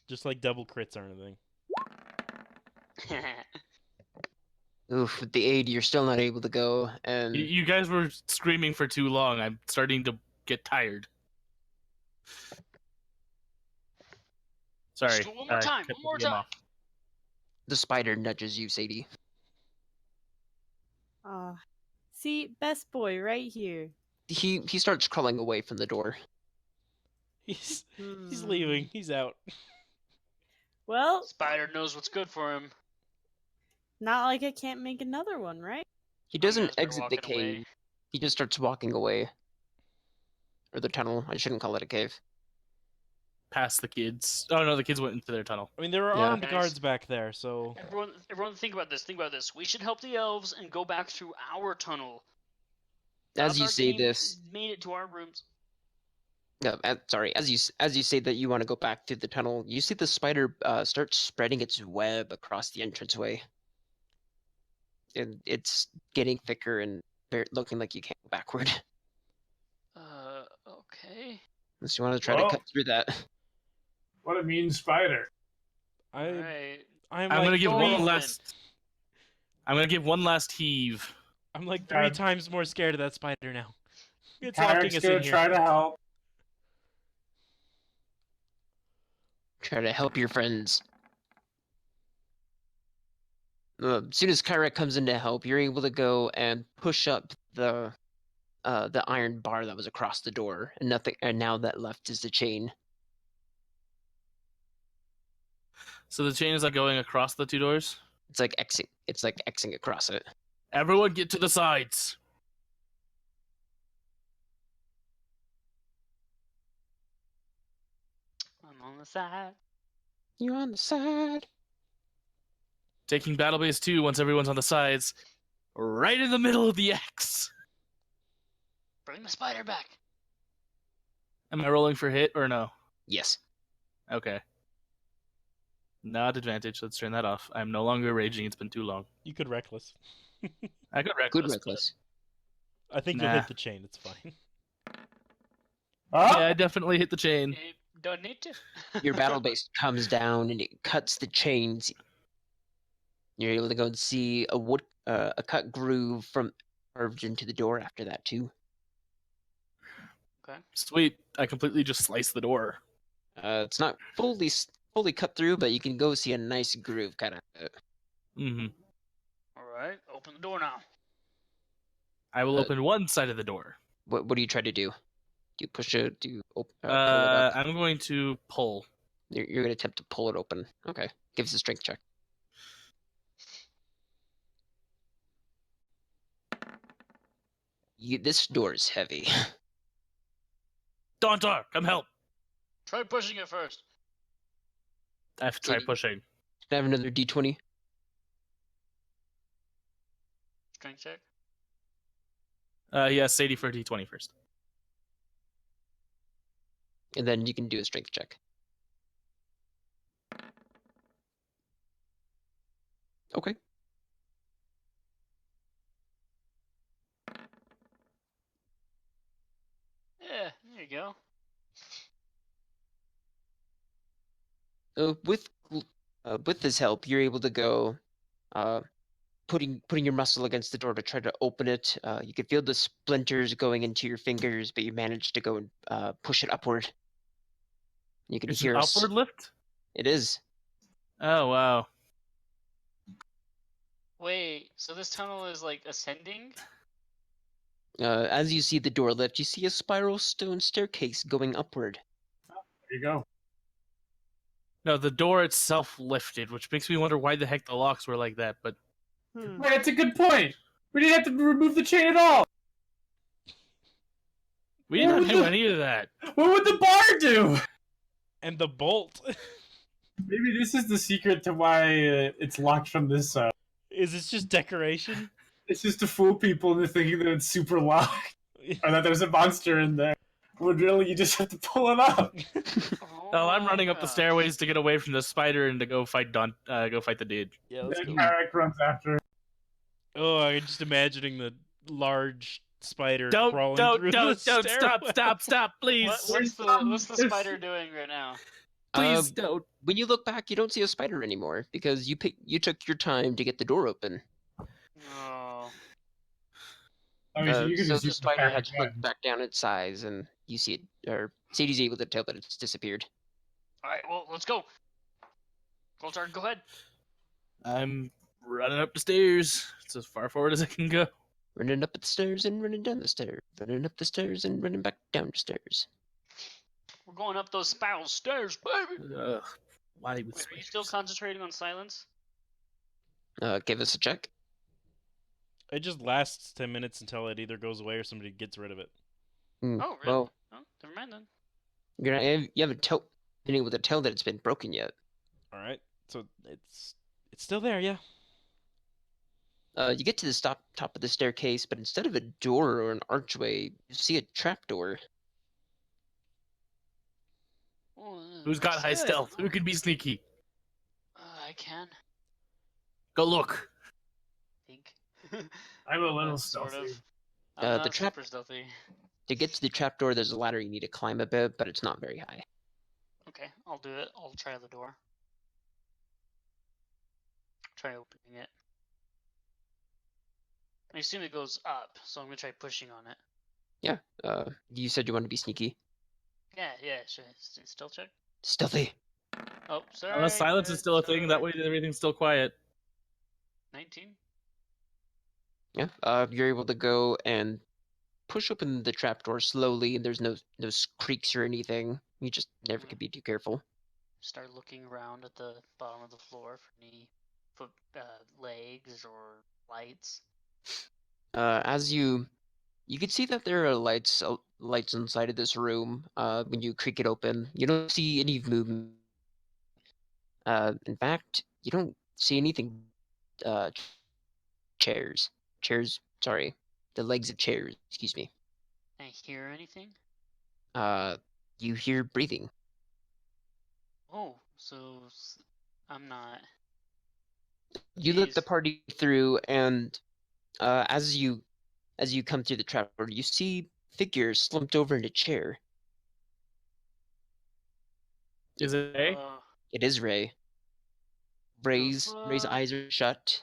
Just like double crits or anything. Oof, with the aid, you're still not able to go, and You guys were screaming for too long. I'm starting to get tired. Sorry. Just do it one more time. cut One more the game time. off. the spider nudges you, Sadie. See, best boy right here. He starts crawling away from the door. He's Hmm. leaving. He's out. Well, Spider knows what's good for him. not like I can't make another one, right? He You doesn't guys better exit the walking away. cave. He just starts walking away. Or the tunnel. I shouldn't call it a cave. Past the kids. Oh no, the kids went into their tunnel. I mean, there are Yeah. armed Guys. guards back there, so Everyone, think about this. Think about this. We should help the elves and go back through our tunnel. As How's you our say team this, made it to our rooms. no, sorry. As you say that you want to go back through the tunnel, you see the spider start spreading its web across the entranceway. And it's getting thicker and looking like you can't go backward. Okay. Unless you want to try Well. to cut through that. What a mean spider. I Alright. I'm I'm like gonna give go one on. last. I'm gonna give one last heave. I'm like 3 God. times more scared of that spider now. It's Carrick's locking us gonna in here. try to help. Try to help your friends. As soon as Kyra comes in to help, you're able to go and push up the iron bar that was across the door, and nothing. And now that left is the chain. So the chain is like going across the 2 doors. It's like Xing. It's like Xing across it. Everyone get to the sides. I'm on the side. You on the side? Taking battle base 2 once everyone's on the sides. Right in the middle of the X. Bring the spider back. Am I rolling for hit or no? Yes. Okay. Not advantage. Let's turn that off. I'm no longer raging. It's been too long. You could reckless. I got reckless. Good but- reckless. I think you'll Nah. hit the chain. It's fine. Huh? Yeah, I definitely hit the chain. Don't need to. Your battle base comes down and it cuts the chains. You're able to go and see a cut groove from carved into the door after that too. Sweet. I completely just sliced the door. It's not fully cut through, but you can go see a nice groove kind of. Mm-hmm. Alright, open the door now. I will Uh, open one side of the door. What do you try to do? Do you push it? Do you pull it up? I'm going to pull. You're gonna attempt to pull it open. Okay, give us a strength check. This door is heavy. Dauntar, come help. Try pushing it first. I have to try Did- pushing. Can I have another d20? Strength check. Yes, Sadie for a d20 first. And then you can do a strength check. Okay. Yeah, there you go. With this help, you're able to go, putting your muscle against the door to try to open it. You can feel the splinters going into your fingers, but you manage to go and push it upward. You can It's hear an upward lift? It is. Oh, wow. Wait, so this tunnel is like ascending? As you see the door lift, you see a spiral stone staircase going upward. There you go. No, the door itself lifted, which makes me wonder why the heck the locks were like that, but Hmm. Wait, that's a good point. We didn't have to remove the chain at all. we did not What do the- any of that. What would the bar do? And the bolt. Maybe this is the secret to why it's locked from this side. Is this just decoration? It's just to fool people into thinking that it's super locked or that there's a monster in there. When really you just have to pull it up. Oh, I'm running up the gosh. stairways to get away from the spider and to go fight the dude. Yeah, let's Then go. Carrick runs after. Oh, I'm just imagining the large spider Don't, crawling don't, through don't, the don't, stop, stairwell. stop, stop, please. What's the spider doing right now? Please Uh, don't. When you look back, you don't see a spider anymore because you took your time to get the door open. Oh, I mean, you could So just the use the spider power had shrunk gun. back down its size, and you see it, or Sadie's able to tell that it's disappeared. all right. Well, let's go. Goltar, go ahead. I'm running up the stairs. It's as far forward as I can go. Running up the stairs and running down the stairs, running up the stairs and running back down the stairs. We're going up those spiral stairs, baby. Ugh, why with Wait, are you still spiders? concentrating on silence? Give us a check. It just lasts 10 minutes until it either goes away or somebody gets rid of it. Hmm, Oh, really? Well, Oh, never mind then. you haven't been able to tell that it's been broken yet. All right, so it's still there, yeah. You get to the top of the staircase, but instead of a door or an archway, you see a trapdoor. Oh, Who's got that's high good. stealth? Who can be sneaky? I can. Go look. Think. I'm a little Sort stealthy. of. I'm The not trap- super stealthy. To get to the trapdoor, there's a ladder you need to climb a bit, but it's not very high. Okay, I'll do it. I'll try the door. Try opening it. I assume it goes up, so I'm gonna try pushing on it. You said you want to be sneaky. Yeah, sure. Still check. Stealthy. Oh, sorry. Unless silence is still a thing, that way everything's still quiet. 19. Yeah. You're able to go and push open the trapdoor slowly, and there's no creaks or anything. You just never can be too careful. Start looking around at the bottom of the floor for any foot, legs or lights. As you can see that there are lights inside of this room. When you creak it open, you don't see any movement. In fact, you don't see anything. Chairs. Sorry, the legs of chairs. Excuse me. Can I hear anything? You hear breathing. Oh, so I'm not. You let the Jeez. party through, and as you come through the trapdoor, you see figures slumped over in a chair. Is it A? It is Ray. Ray's fuck? eyes are shut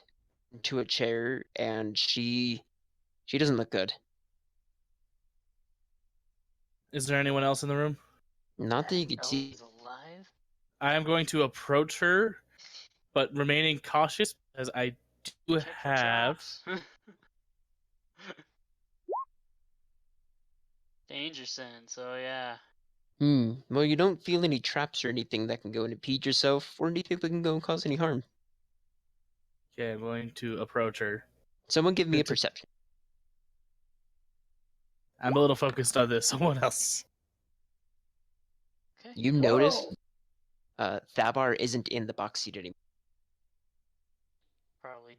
into a chair, and she doesn't look good. Is there anyone else in the room? Not that you could Elf see. is alive? I am going to approach her, but remaining cautious as I do Check for have. traps. Danger sense, so yeah. Well, you don't feel any traps or anything that can go and impede yourself, or anything that can go and cause any harm. Okay, I'm going to approach her. Someone give me a Good to- perception. I'm a little focused on this. Someone else. Okay. You notice Thabar isn't in the box seat anymore. Probably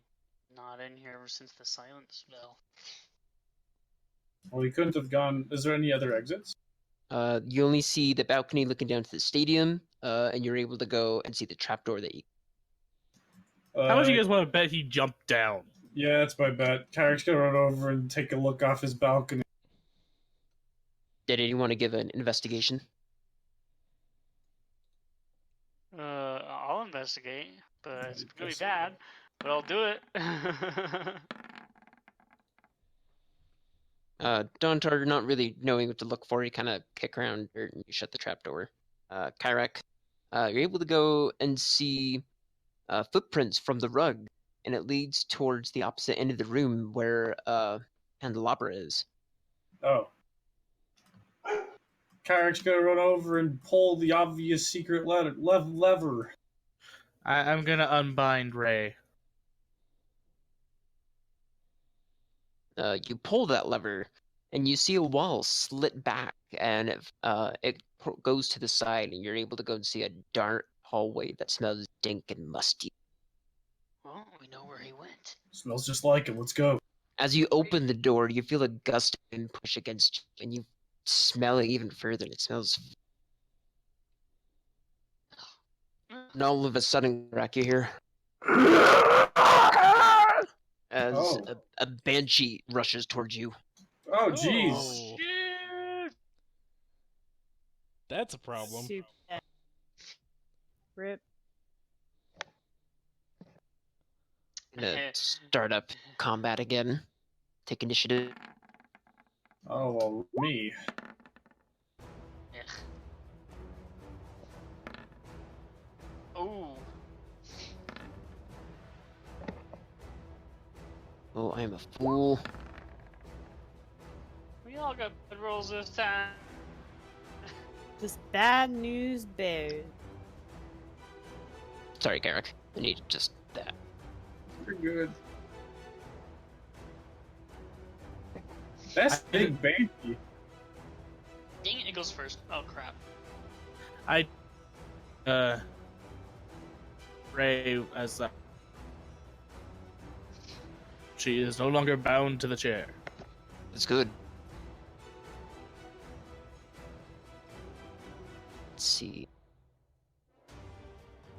not in here ever since the silence bell. Well, he couldn't have gone. Is there any other exits? You only see the balcony looking down to the stadium, and you're able to go and see the trapdoor that you. How much do you guys want to bet he jumped down? Yeah, that's my bet. Carrick's gonna run over and take a look off his balcony. Did anyone want to give an investigation? I'll investigate, but it's gonna be bad. But I'll do it. Dontar, not really knowing what to look for, you kind of kick around dirt and you shut the trapdoor. Kyrek, you're able to go and see footprints from the rug, and it leads towards the opposite end of the room where Candelabra is. Oh. Carrick's gonna run over and pull the obvious secret lever. I'm gonna unbind Ray. You pull that lever, and you see a wall slit back, and it goes to the side, and you're able to go and see a dark hallway that smells dank and musty. Well, we know where he went. Smells just like it. Let's go. As you open the door, you feel a gust of wind push against you, and you smell it even further. It smells. And all of a sudden, Rack, you hear. As Oh. a banshee rushes towards you. Oh, jeez. Oh. Shit! That's a problem. Super dead. Rip. Gonna start up combat again. Take initiative. Oh, well, me. Yeah. Oh. Oh, I am a fool. We all got good rolls this time. Just bad news bears. Sorry, Garrick. I need just that. You're good. That's big Banshee. Dang it, it goes first. Oh crap. Ray as she is no longer bound to the chair. That's good. Let's see.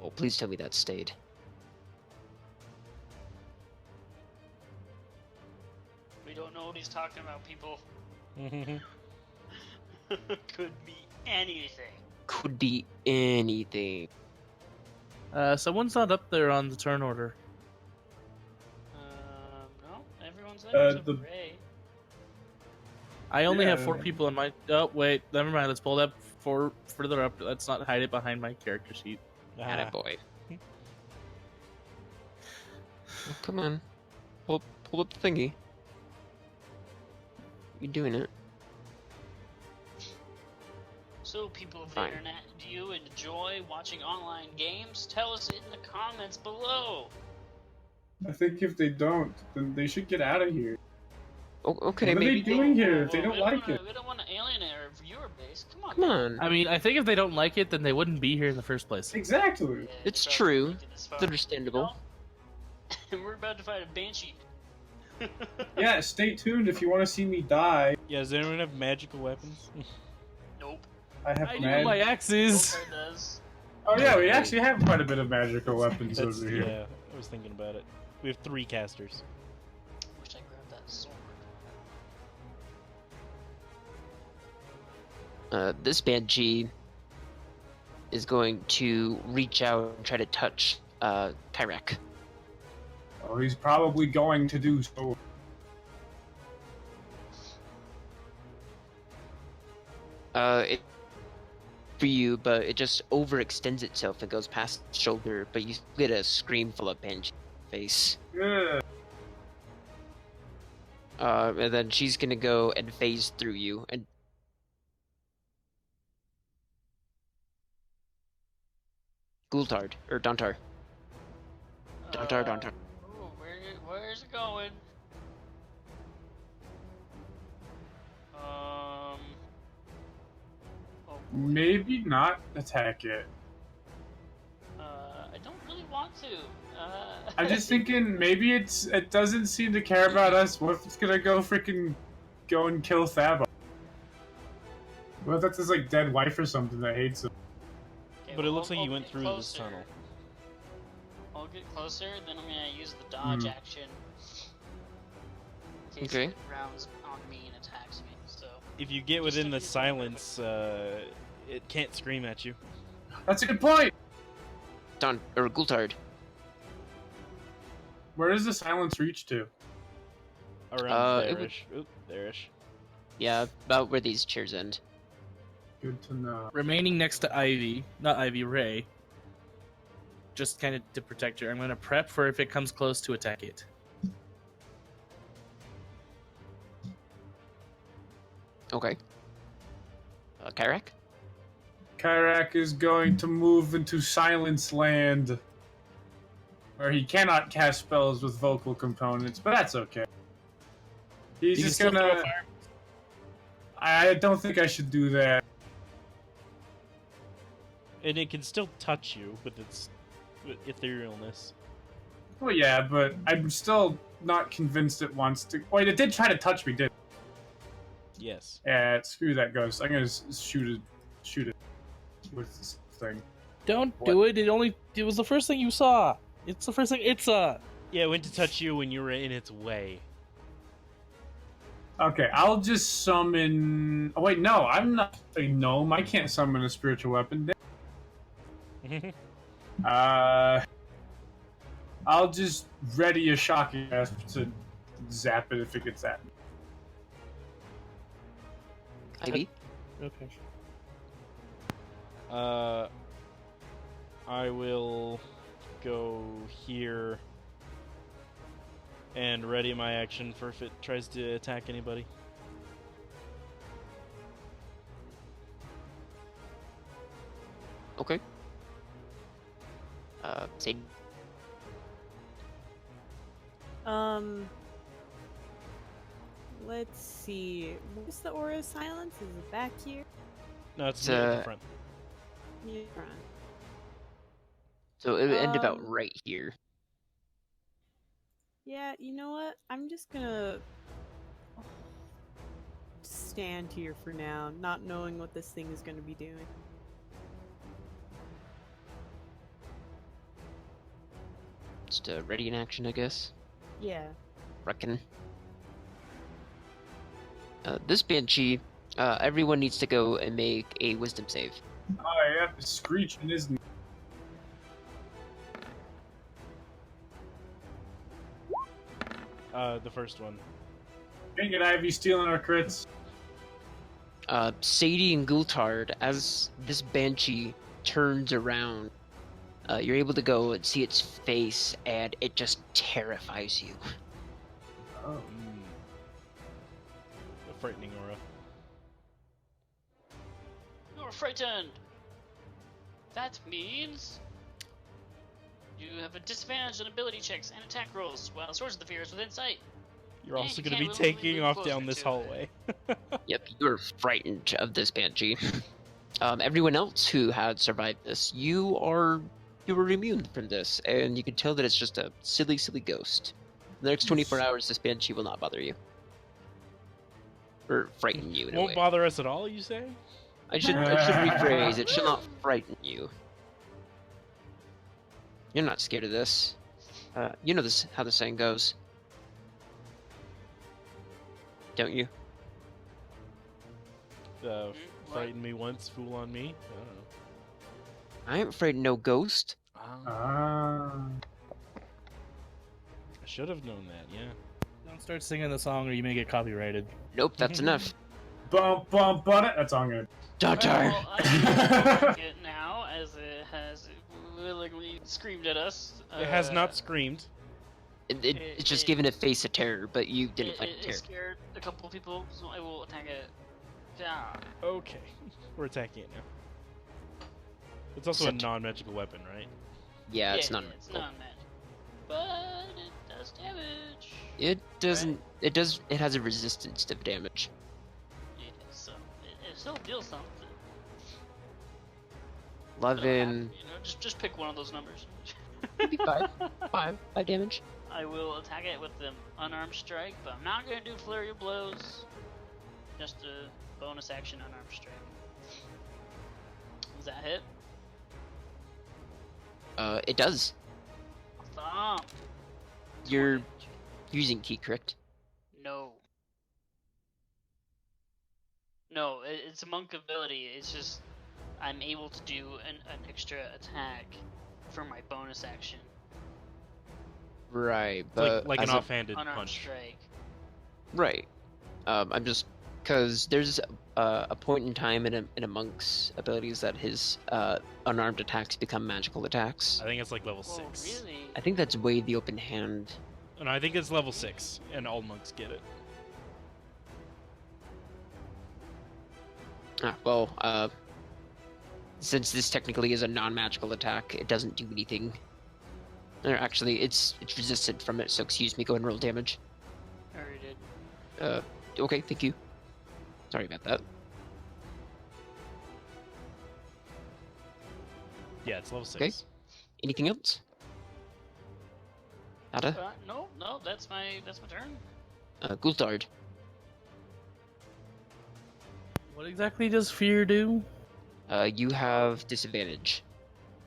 Oh, please tell me that stayed. We don't know what he's talking about, people. Mhm. Could be anything. Could be anything. Someone's not up there on the turn order. No, everyone's there except the- Ray. I only have Yeah. 4 people in my. Oh wait, never mind. Let's pull that further up. Let's not hide it behind my character sheet. Atta boy. Oh, come on. Pull up the thingy. You're doing it. So, people of the Fine. internet, do you enjoy watching online games? Tell us in the comments below. I think if they don't, then they should get out of here. Oh, okay, What are maybe. they doing here if they Whoa, don't like it? We don't want to alienate our viewer base. Come on. Come on. I mean, I think if they don't like it, then they wouldn't be here in the first place. Exactly. Yeah, It's probably true. make it this far. It's understandable. You know? We're about to fight a banshee. Yeah, stay tuned if you want to see me die. Yeah, does anyone have magical weapons? Nope. I have I mad- know my axes. Goldcard does. Oh yeah, we actually have quite a bit of magical weapons That's, over here. yeah, I was thinking about it. We have 3 casters. Wish I grabbed that sword. This Banshee is going to reach out and try to touch Kyrek. Oh, he's probably going to do so. It for you, but it just overextends itself and goes past the shoulder, but you get a scream full of Banshee face. Yeah. And then she's gonna go and phase through you and Gultard or Dontar. Dontar. Ooh, where's it going? Oh, boy. Maybe not attack it. I don't really want to. I'm just thinking maybe it doesn't seem to care about us. What if it's gonna go freaking go and kill Thaba? What if that's his like dead wife or something that hates him? Okay, But it well, looks like I'll you went get through this closer. tunnel. I'll get closer, then I'm gonna use the dodge Hmm. action. In case Okay. it rounds on me and attacks me. So If you get Just within don't the use it. silence, it can't scream at you. That's a good point. Gultard. Where does the silence reach to? Around it there-ish. Oop, there-ish. Yeah, about where these chairs end. Good to know. Remaining next to Ivy, not Ivy, Ray. Just kind of to protect her. I'm gonna prep for if it comes close to attack it. Okay. Kyrek? Kyrak is going to move into Silence Land, where he cannot cast spells with vocal components, but that's okay. He's You can just still throw a gonna. fire- I don't think I should do that. And it can still touch you with its etherealness. Well, yeah, but I'm still not convinced it wants to. Wait, it did try to touch me, did it? Yes. Yeah, screw that ghost. I'm gonna shoot it with this thing. Don't do it. It was the first thing you saw. It's the first thing it saw. Yeah, it went to touch you when you were in its way. Okay, I'll just summon. Oh wait, no, I'm not a gnome. I can't summon a spiritual weapon. Uh, I'll just ready a shocking grasp to zap it if it gets at me. Ivy? Okay. I will go here and ready my action for if it tries to attack anybody. Okay. Sadie? Let's see. Where's the aura of silence? Is it back here? No, it's It's, near the front. Near front. So it would end about Um, right here. Yeah, you know what? I'm just gonna stand here for now, not knowing what this thing is gonna be doing. Just ready in action, I guess. Yeah. Reckon. This Banshee, everyone needs to go and make a wisdom save. Oh yeah, the screeching isn't. The first one. Dang it, Ivy stealing our crits. Sadie and Gultard, as this Banshee turns around, you're able to go and see its face, and it just terrifies you. Oh. A frightening aura. You're frightened. That means you have a disadvantage on ability checks and attack rolls while Swords of the Fear is within sight. You're Yeah, also you going to be can't really taking move off closer down this to it. hallway. Yep, you're frightened of this Banshee. Everyone else who had survived this, you were immune from this, and you can tell that it's just a silly, silly ghost. The next 24 hours, this Banshee will not bother you. Or frighten you in a Won't way. bother us at all, you say? I should rephrase, it should not frighten you. You're not scared of this. You know this how the saying goes. Don't you? What? Frighten me once, fool on me? I I ain't afraid of no ghost. don't know. Ah. I should have known that, yeah. Don't start singing the song or you may get copyrighted. Nope, that's enough. Bum bum bum it. That's all I'm gonna. Don't Alright, die. well, I will it now, as it has willingly screamed at us. It has not screamed. It's just giving a face of terror, but you didn't find It terror. scared a couple of people, so I will attack it. Yeah. Okay. We're attacking it now. It's also a Except- non-magical weapon, right? Yeah, it's not. It's not magic, but it does damage. It doesn't. It does. It has a resistance to damage. So it still deals something. 11, Just pick one of those numbers. maybe 5. 5 damage. I will attack it with the unarmed strike, but I'm not gonna do flurry of blows. Just a bonus action unarmed strike. Does that hit? It does. Thump. You're using key, correct? No. No, it's a monk ability. It's just I'm able to do an extra attack for my bonus action. Right, but Like an as a- offhanded Unarmed punch. strike. Right. I'm just because there's a point in time in a monk's abilities that his unarmed attacks become magical attacks. I think it's like level Whoa, 6. really? I think that's way the open hand. And I think it's level 6, and all monks get it. Since this technically is a non-magical attack, it doesn't do anything. Or actually, it's resistant from it. So excuse me. Go ahead and roll damage. I already did. Okay, thank you. Sorry about that. Yeah, it's level 6. Okay. Anything else? Ada? No, that's my turn. Gultard. What exactly does fear do? You have disadvantage.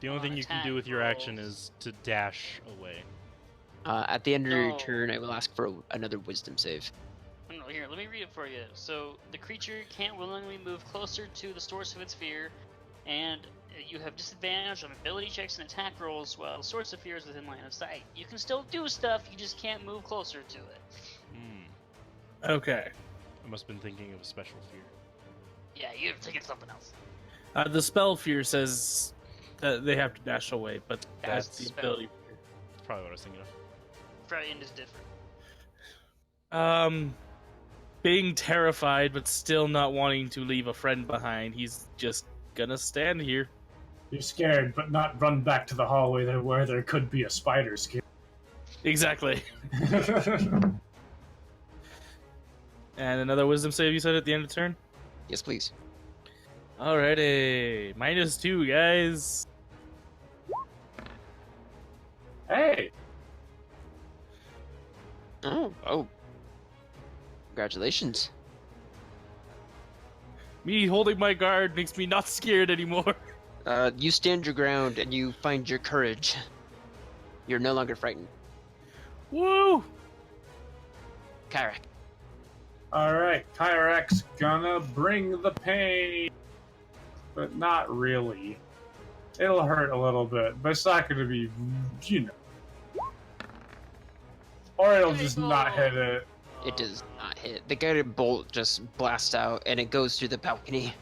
The only On thing you can attack do with your action rolls. is to dash away. At the end of your No. turn, I will ask for another wisdom save. No, signal. Here, let me read it for you. So, the creature can't willingly move closer to the source of its fear, and you have disadvantage on ability checks and attack rolls while the source of fear is within line of sight. You can still do stuff, you just can't move closer to it. Hmm. Okay. I must have been thinking of a special fear. Yeah, you're thinking something else. The spell fear says that they have to dash away, but that's That's the spell. ability. That's probably what I was thinking of. Frightened is different. Being terrified but still not wanting to leave a friend behind, he's just gonna stand here. You're scared, but not run back to the hallway there where there could be a spider scare. Exactly. And another wisdom save you said at the end of the turn? Yes, please. Alrighty. -2, guys. Hey! Oh. Congratulations. Me holding my guard makes me not scared anymore. You stand your ground and you find your courage. You're no longer frightened. Woo! Kyrak. Alright, Kyrak's gonna bring the pain. But not really. It'll hurt a little bit, but it's not gonna be, you know. Or it'll just not hit it. It does not hit. The guided bolt just blasts out and it goes through the balcony.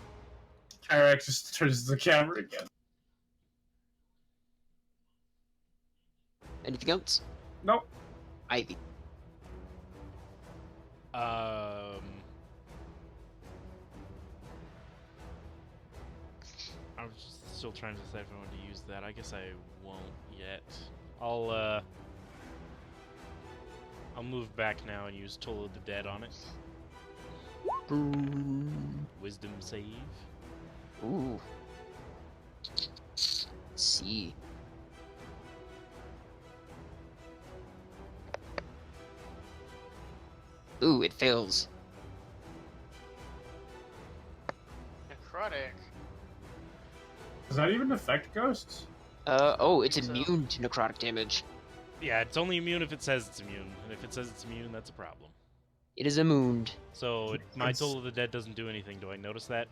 Kyrak just turns to the camera again. Anything else? Nope. Ivy. I was just still trying to decide if I wanted to use that. I guess I won't yet. I'll move back now and use Toll of the Dead on it. Wisdom save. Ooh. Let's see. Ooh, it fails. Necrotic. Does that even affect ghosts? It's think so. immune to necrotic damage. Yeah, it's only immune if it says it's immune, and if it says it's immune, that's a problem. It is immuned. So my Toll of the Dead doesn't do anything. Do I notice that?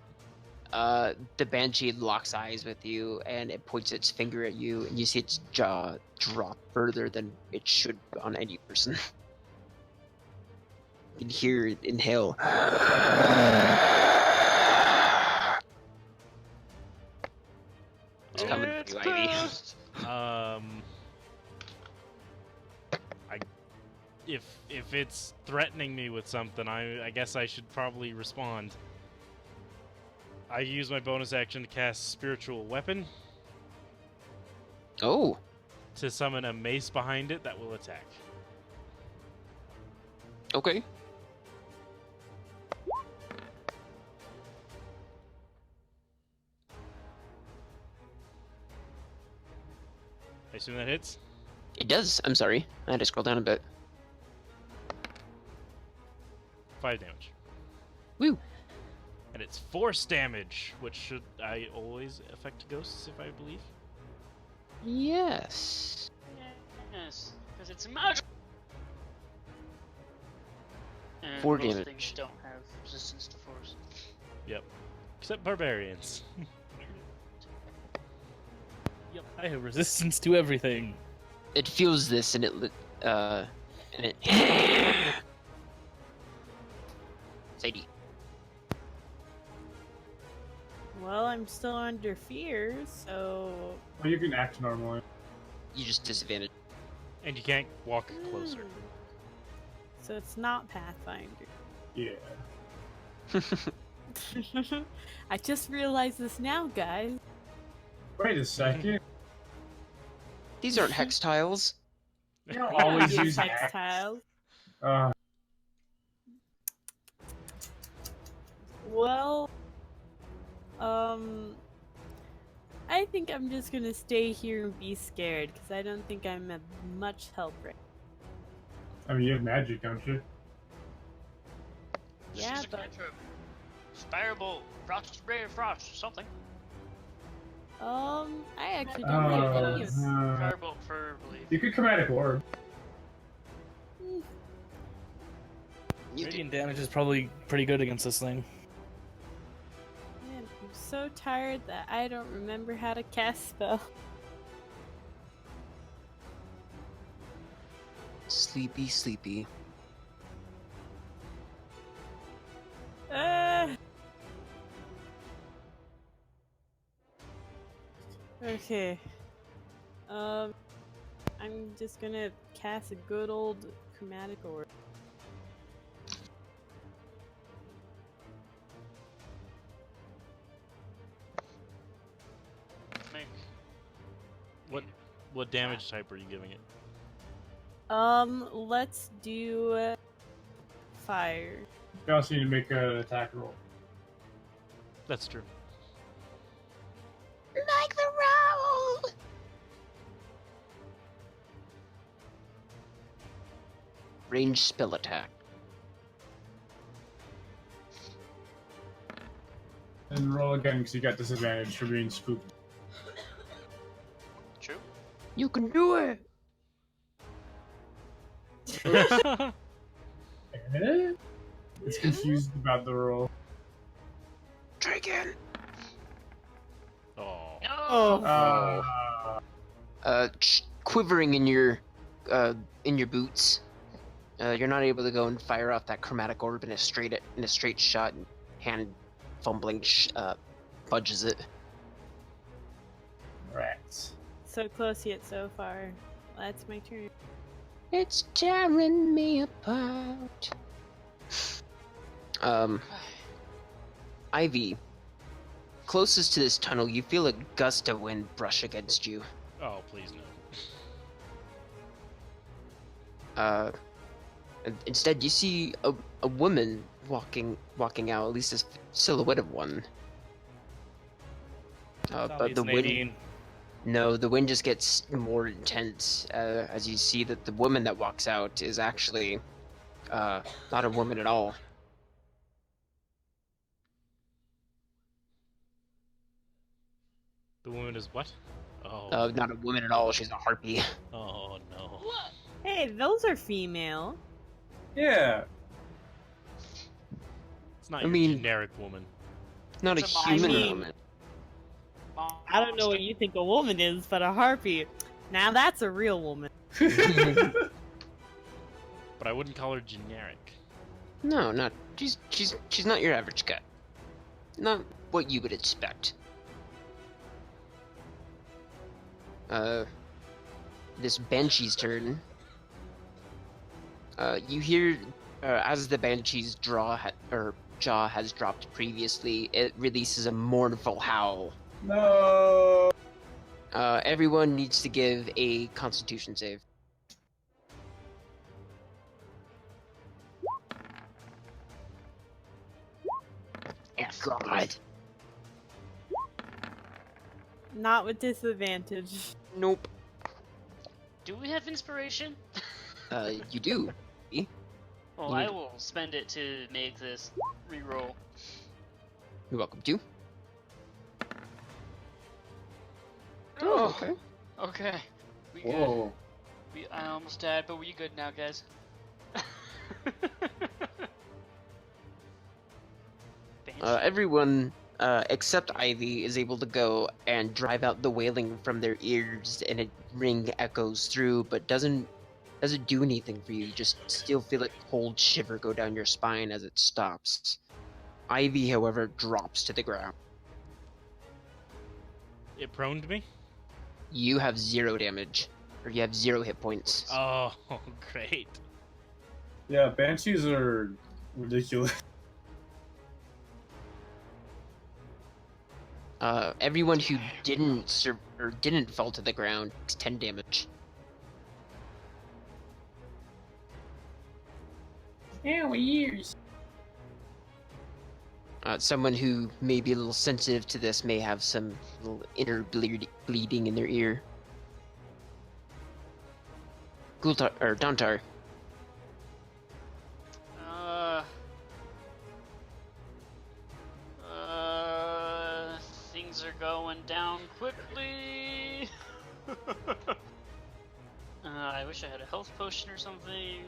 The banshee locks eyes with you and it points its finger at you and you see its jaw drop further than it should on any person. You can hear it inhale. It's coming for you, Ivy. If it's threatening me with something, I guess I should probably respond. I use my bonus action to cast Spiritual Weapon Oh, to summon a mace behind it that will attack. okay. I assume that hits? It does. I'm sorry. I had to scroll down a bit. 5 damage. Woo. And it's force damage, which should I always affect ghosts if I believe? Yes. Yes, because it's magic. And 4 most damage. things don't have resistance to force. Yep. Except barbarians. Yep, I have resistance to everything. It feels this and it Sadie. Well, I'm still under fear, so. Well, you can act normally. You just disadvantage. And you can't walk closer. So it's not Pathfinder. Yeah. I just realized this now, guys. Wait a second. These aren't hex tiles. You don't I always use use hex act. tiles. Uh, Well, I think I'm just gonna stay here and be scared because I don't think I'm of much help right. I mean, you have magic, don't you? Just Yeah, use a but cantrip. Firebolt, frost, ray of frost, something. I actually don't have any of. Firebolt, preferably. You could chromatic orb. You do. Radiant damage is probably pretty good against this thing. Man, I'm so tired that I don't remember how to cast spell. Sleepy, sleepy. Okay. I'm just gonna cast a good old chromatic orb. Make What damage type are you giving it? Let's do fire. You also need to make an attack roll. That's true. Like the roll! Range spell attack. And roll again because you got disadvantage for being spooked. true. You can do it! Eh? It's confused about the roll. Try again. Oh. No. Quivering in your boots. You're not able to go and fire off that chromatic orb in a straight shot. And hand fumbling fudges it. Rats. So close yet so far. That's my turn. It's tearing me apart. Ivy, closest to this tunnel, you feel a gust of wind brush against you. Oh, please no. Instead, you see a woman walking out, at least a silhouette of one. But the wind, no, the wind just gets more intense as you see that the woman that walks out is actually not a woman at all. The woman is what? Oh. Not a woman at all. She's a harpy. Oh no. What? Hey, those are female. Yeah. It's not I your mean- generic woman. Not a It's a human monster. woman. I don't know what you think a woman is, but a harpy. Now that's a real woman. But I wouldn't call her generic. No, not she's not your average cat. Not what you would expect. This Banshee's turn. You hear as the Banshee's jaw has dropped previously, it releases a mournful howl. No. Everyone needs to give a Constitution save. Yes. God. Not with disadvantage. Nope. Do we have inspiration? You do. Well, I will spend it to make this reroll. You're welcome to. Oh, okay. Okay. We good. Whoa. I almost died, but we good now, guys. Everyone except Ivy is able to go and drive out the wailing from their ears, and a ring echoes through, but doesn't do anything for you. You just still feel a cold shiver go down your spine as it stops. Ivy, however, drops to the ground. It proned me? You have 0 damage, or you have 0 hit points. Oh, great. Yeah, banshees are ridiculous. Everyone who didn't fall to the ground takes 10 damage. Ow, ears. Someone who may be a little sensitive to this may have some little inner bleeding in their ear. Gultar or Dantar. Things are going down quickly. I wish I had a health potion or something.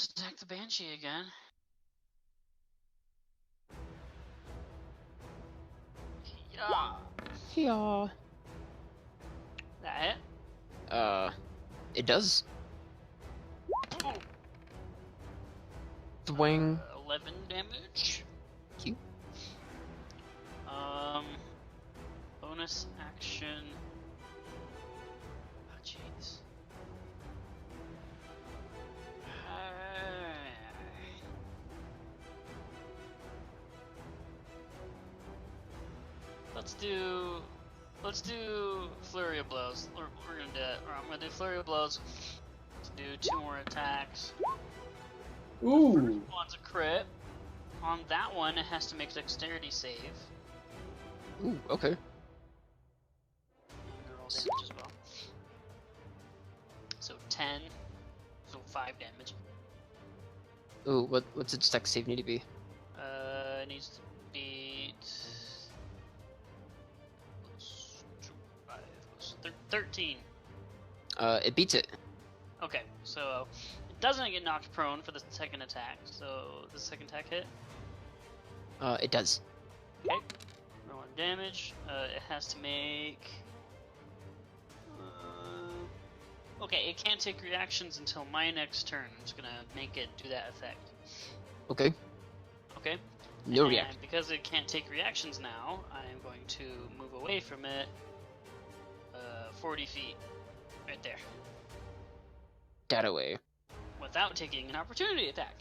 just attack the Banshee again. Yeah. Yeah. That It does. hit. Thwing. 11 damage. Cute. Bonus action. Oh, jeez. Let's do flurry of blows. We're gonna do it. I'm gonna do flurry of blows to do 2 more attacks. Ooh. One's a crit. On that one, it has to make a dexterity save. Ooh, okay. Roll damage as well. So 10. So 5 damage. Ooh, what's its dex save need to be? It needs to beat. 13. It beats it. Okay, so it doesn't get knocked prone for the second attack. So the second attack hit. It does. Okay. Rolling damage. It has to make. Okay, it can't take reactions until my next turn. I'm just gonna make it do that effect. Okay. Okay. No And reaction. because it can't take reactions now, I'm going to move away from it. 40 feet, right there, That away. without taking an opportunity attack.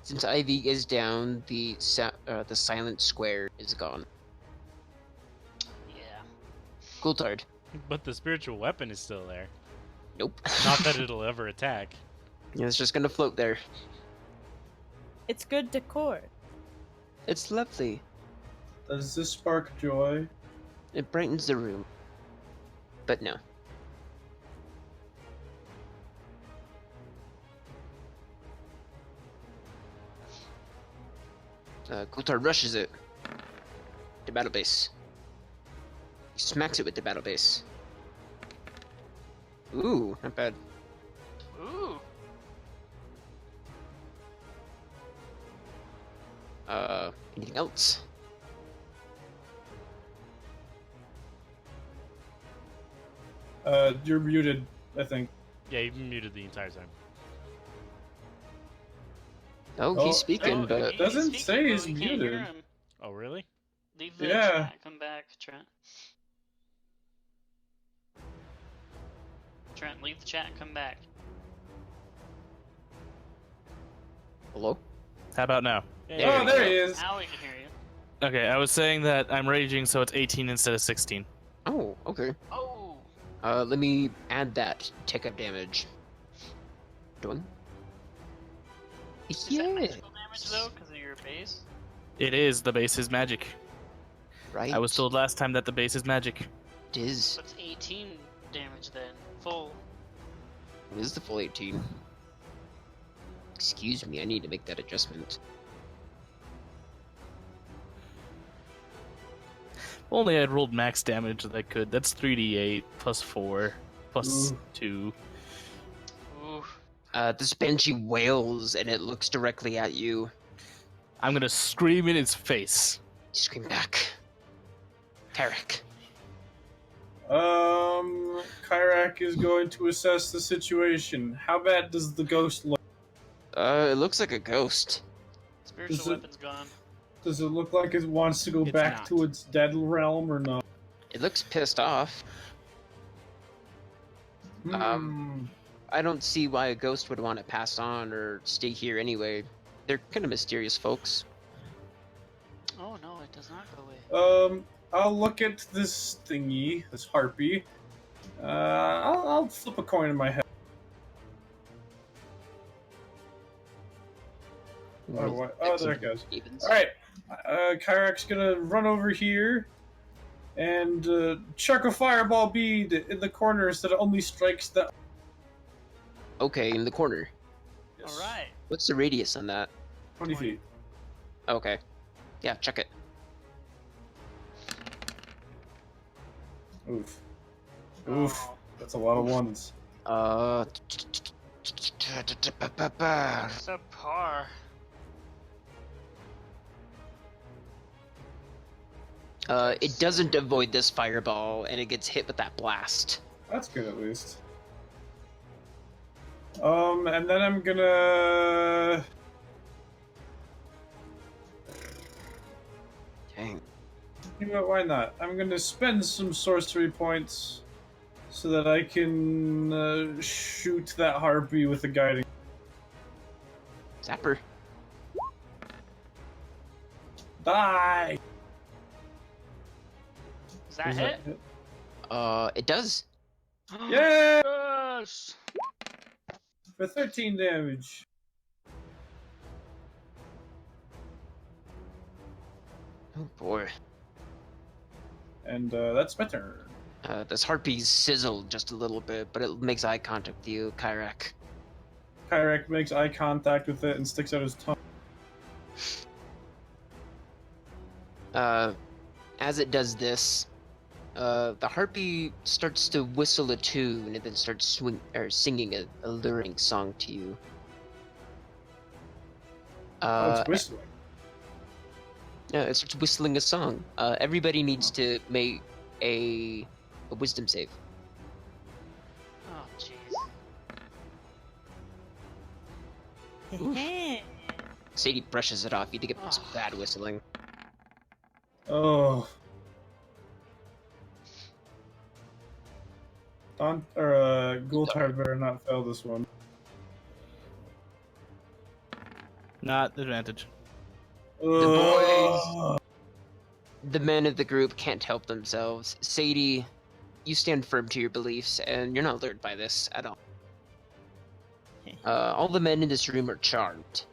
Since Ivy is down, the silent square is gone. Yeah. Coulthard. But the spiritual weapon is still there. Nope. Not that it'll ever attack. Yeah, it's just gonna float there. It's good decor. It's lovely. Does this spark joy? It brightens the room. But no. Coulthard rushes it. The battle base. He smacks it with the battle base. Ooh, not bad. Ooh. Anything else? You're muted, I think. Yeah, you've been muted the entire time. Oh, Oh, he's speaking, no, but it doesn't speaking, say but he's we can't hear muted. him. Oh, really? Leave the Yeah. chat. Come back, Trent. Trent, leave the chat and come back. hello? How about now? There Oh, we there go. he is. Now we can hear you. Okay, I was saying that I'm raging, so it's 18 instead of 16. Oh, okay. Oh. Let me add that. Take up damage. Doing? Is that Yeah. magical damage though, because of your base? It is. The base is magic. Right. I was told last time that the base is magic. It is. So it's 18 damage then, full. It is the full 18. Excuse me, I need to make that adjustment. If only I'd rolled max damage that I could. That's 3d8 plus 4 plus Ooh. 2. Ooh. This Banshee wails and it looks directly at you. I'm gonna scream in his face. You scream back. Tarek. Kyrak is going to assess the situation. How bad does the ghost look? It looks like a ghost. Spiritual Is it- weapon's gone. Does it look like it wants to go It's back not. to its dead realm or not? It looks pissed off. I don't see why a ghost would want to pass on or stay here anyway. They're kind of mysterious folks. Oh no, it does not go away. I'll look at this thingy, this harpy. I'll flip a coin in my head. Oh, there it goes. Evens. Alright, Kyrak's gonna run over here and chuck a fireball bead in the corners that only strikes the. Okay, in the corner. Yes. Alright. What's the radius on that? 20 feet. Okay. Yeah, check it. Oof. Oof. Oh. That's a lot of ones. Subpar. It doesn't avoid this fireball, and it gets hit with that blast. That's good at least. And then I'm gonna. Dang. You know what, why not? I'm gonna spend some sorcery points so that I can shoot that harpy with the guiding. Zapper. Die! Does that Does hit? It does. Yeah! Yes! For 13 damage. Oh boy. And that's my turn. This harpy sizzled just a little bit, but it makes eye contact with you, Kyrak. Kyrak makes eye contact with it and sticks out his tongue. As it does this, the harpy starts to whistle a tune and then starts singing a alluring song to you. Oh, it's whistling. Yeah, it starts whistling a song. Everybody needs to make a wisdom save. Oh, jeez. Heh. Sadie brushes it off. You think it was Oh. bad whistling. Oh. Gultard better not fail this one. Not advantage. Ugh. The men of the group can't help themselves. Sadie, you stand firm to your beliefs, and you're not lured by this at all. All the men in this room are charmed.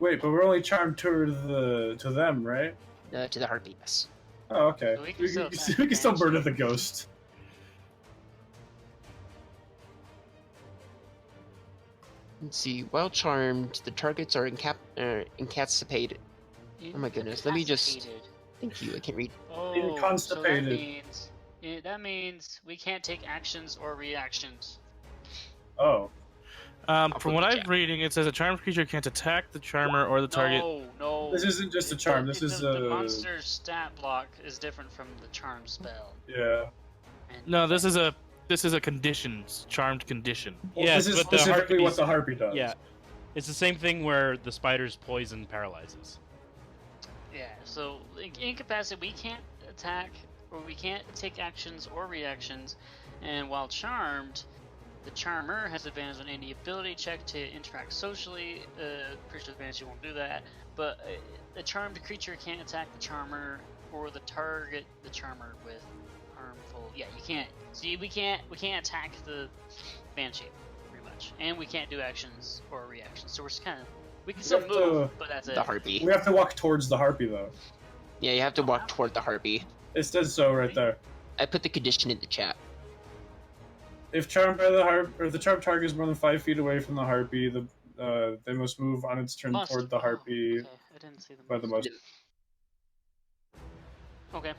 Wait, but we're only charmed to them, right? To the harpy, yes. Oh, okay. So we can We still can, attack we can still Banshee. murder the ghost. Let's see. While charmed, the targets are incapacitated. Oh my goodness, let me just- Incapacitated. Thank you. I can't read. Oh, Constipated. so that means we can't take actions or reactions. Oh. From put what the I'm chat. reading, it says a charmed creature can't attack the charmer or the target. No. This isn't just a charm, this is the a- monster's stat block is different from the charm spell. Yeah. And No, this is a condition, charmed condition. Well, Yes, this is but the specifically what harpies- the harpy does. Yeah, it's the same thing where the spider's poison paralyzes. Yeah, so incapacitated, we can't attack or we can't take actions or reactions, and while charmed, the charmer has advantage on any ability check to interact socially. Pretty sure the Banshee won't do that, but a charmed creature can't attack the charmer or the target the charmer with harmful. Yeah, you can't. See, we can't attack the Banshee, pretty much, and we can't do actions or reactions. So we're just kind of we can still have move, to- but that's it. The harpy. We have to walk towards the harpy, though. Yeah, you have to walk toward the harpy. It says so right there. I put the condition in the chat. If charmed by the charmed target is more than 5 feet away from the harpy, they must move on its turn Must. toward the Oh, harpy okay. I didn't see the by the must. most. Okay.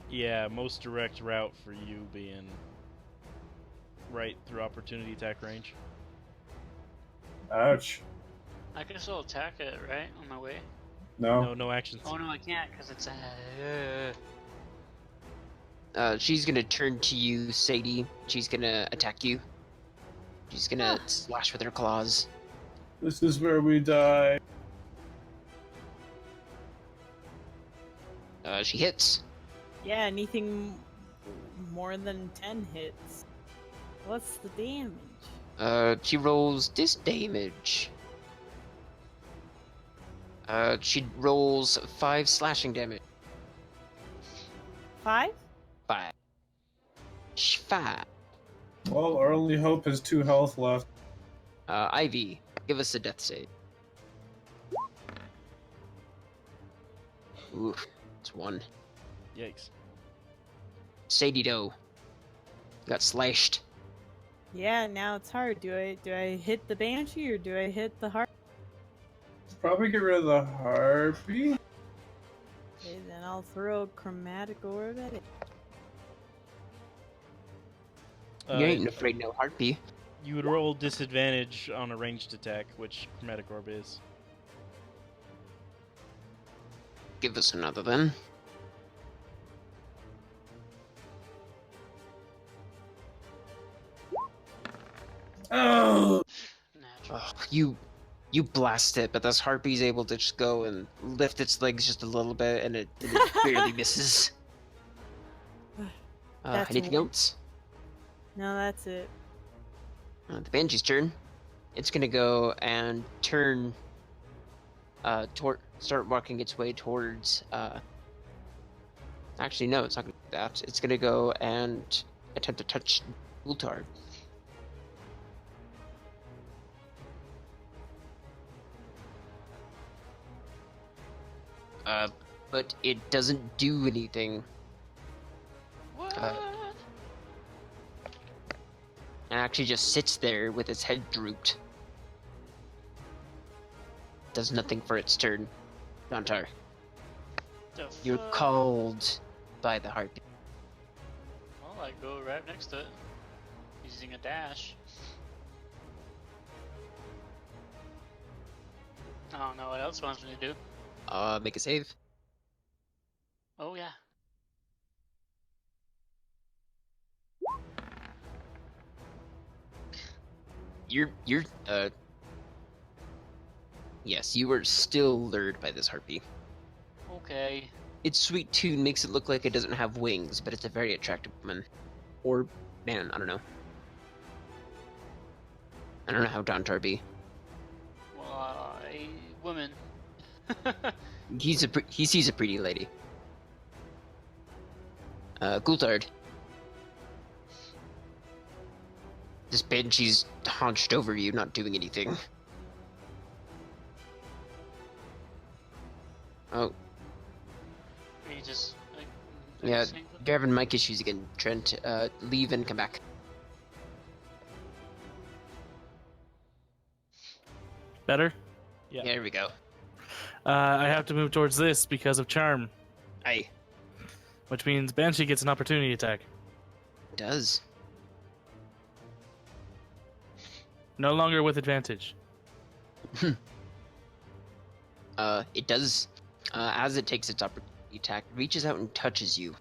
Yeah, most direct route for you being right through opportunity attack range. Ouch. I can still attack it, right? On my way? No. No actions. Oh no, I can't because it's She's gonna turn to you, Sadie. She's gonna attack you. She's gonna slash with her claws. This is where we die. She hits. Yeah, anything more than 10 hits. What's the damage? She rolls this damage. She rolls 5 slashing damage. 5? 5. 5. Well, our only hope is 2 health left. Ivy, give us a death save. Ooh, it's 1. Yikes. Sadie Doe got slashed. Yeah, now it's hard. Do I hit the banshee or do I hit the heart? Probably get rid of the harpy. Okay, then I'll throw a chromatic orb at it. You ain't afraid no harpy. You would roll disadvantage on a ranged attack, which Chromatic Orb is. Give us another then. Oh! Natural. Oh, you blast it, but this harpy's able to just go and lift its legs just a little bit, and it barely misses. That's Anything one. else? No, that's it. The Banshee's turn. It's gonna go and turn. Start walking its way towards. Actually, no, it's not gonna do that. It's gonna go and attempt to touch Gultard. But it doesn't do anything. What? And actually just sits there with its head drooped. Does nothing for its turn. Dontar, The you're fuck? called by the harpy. Well, I go right next to it, using a dash. I don't know what else it wants me to do. Make a save. Oh yeah. You're yes, you are still lured by this harpy. Okay. Its sweet tune makes it look like it doesn't have wings, but it's a very attractive woman. Or man, I don't know. I don't know how Dontar be. Well, a woman. He sees a pretty lady. Gultard. This banshee's hunched over you, not doing anything. Oh, Are you just like? yeah. saying that? You're having mic issues again, Trent. Leave and come back. Better? Yeah. There we go. I have to move towards this because of charm, Aye. which means Banshee gets an opportunity attack. Does. No longer with advantage. It does. As it takes its opportunity attack, reaches out and touches you.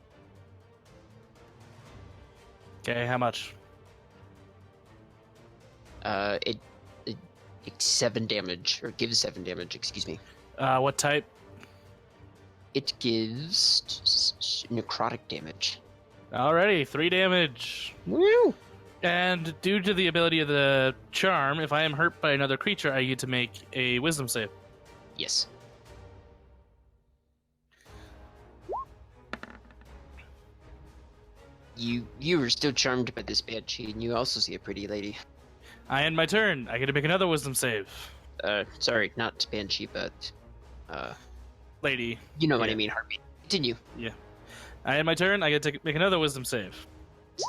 Okay, how much? It takes 7 damage, or gives 7 damage, excuse me. What type? It gives necrotic damage. Alrighty, 3 damage. Woo! And due to the ability of the charm, if I am hurt by another creature, I get to make a wisdom save. Yes. You are still charmed by this banshee, and you also see a pretty lady. I end my turn. I get to make another wisdom save. Sorry, not banshee, but Lady. you know what I Yeah. mean, Harpy. Continue. I end my turn. I get to make another wisdom save.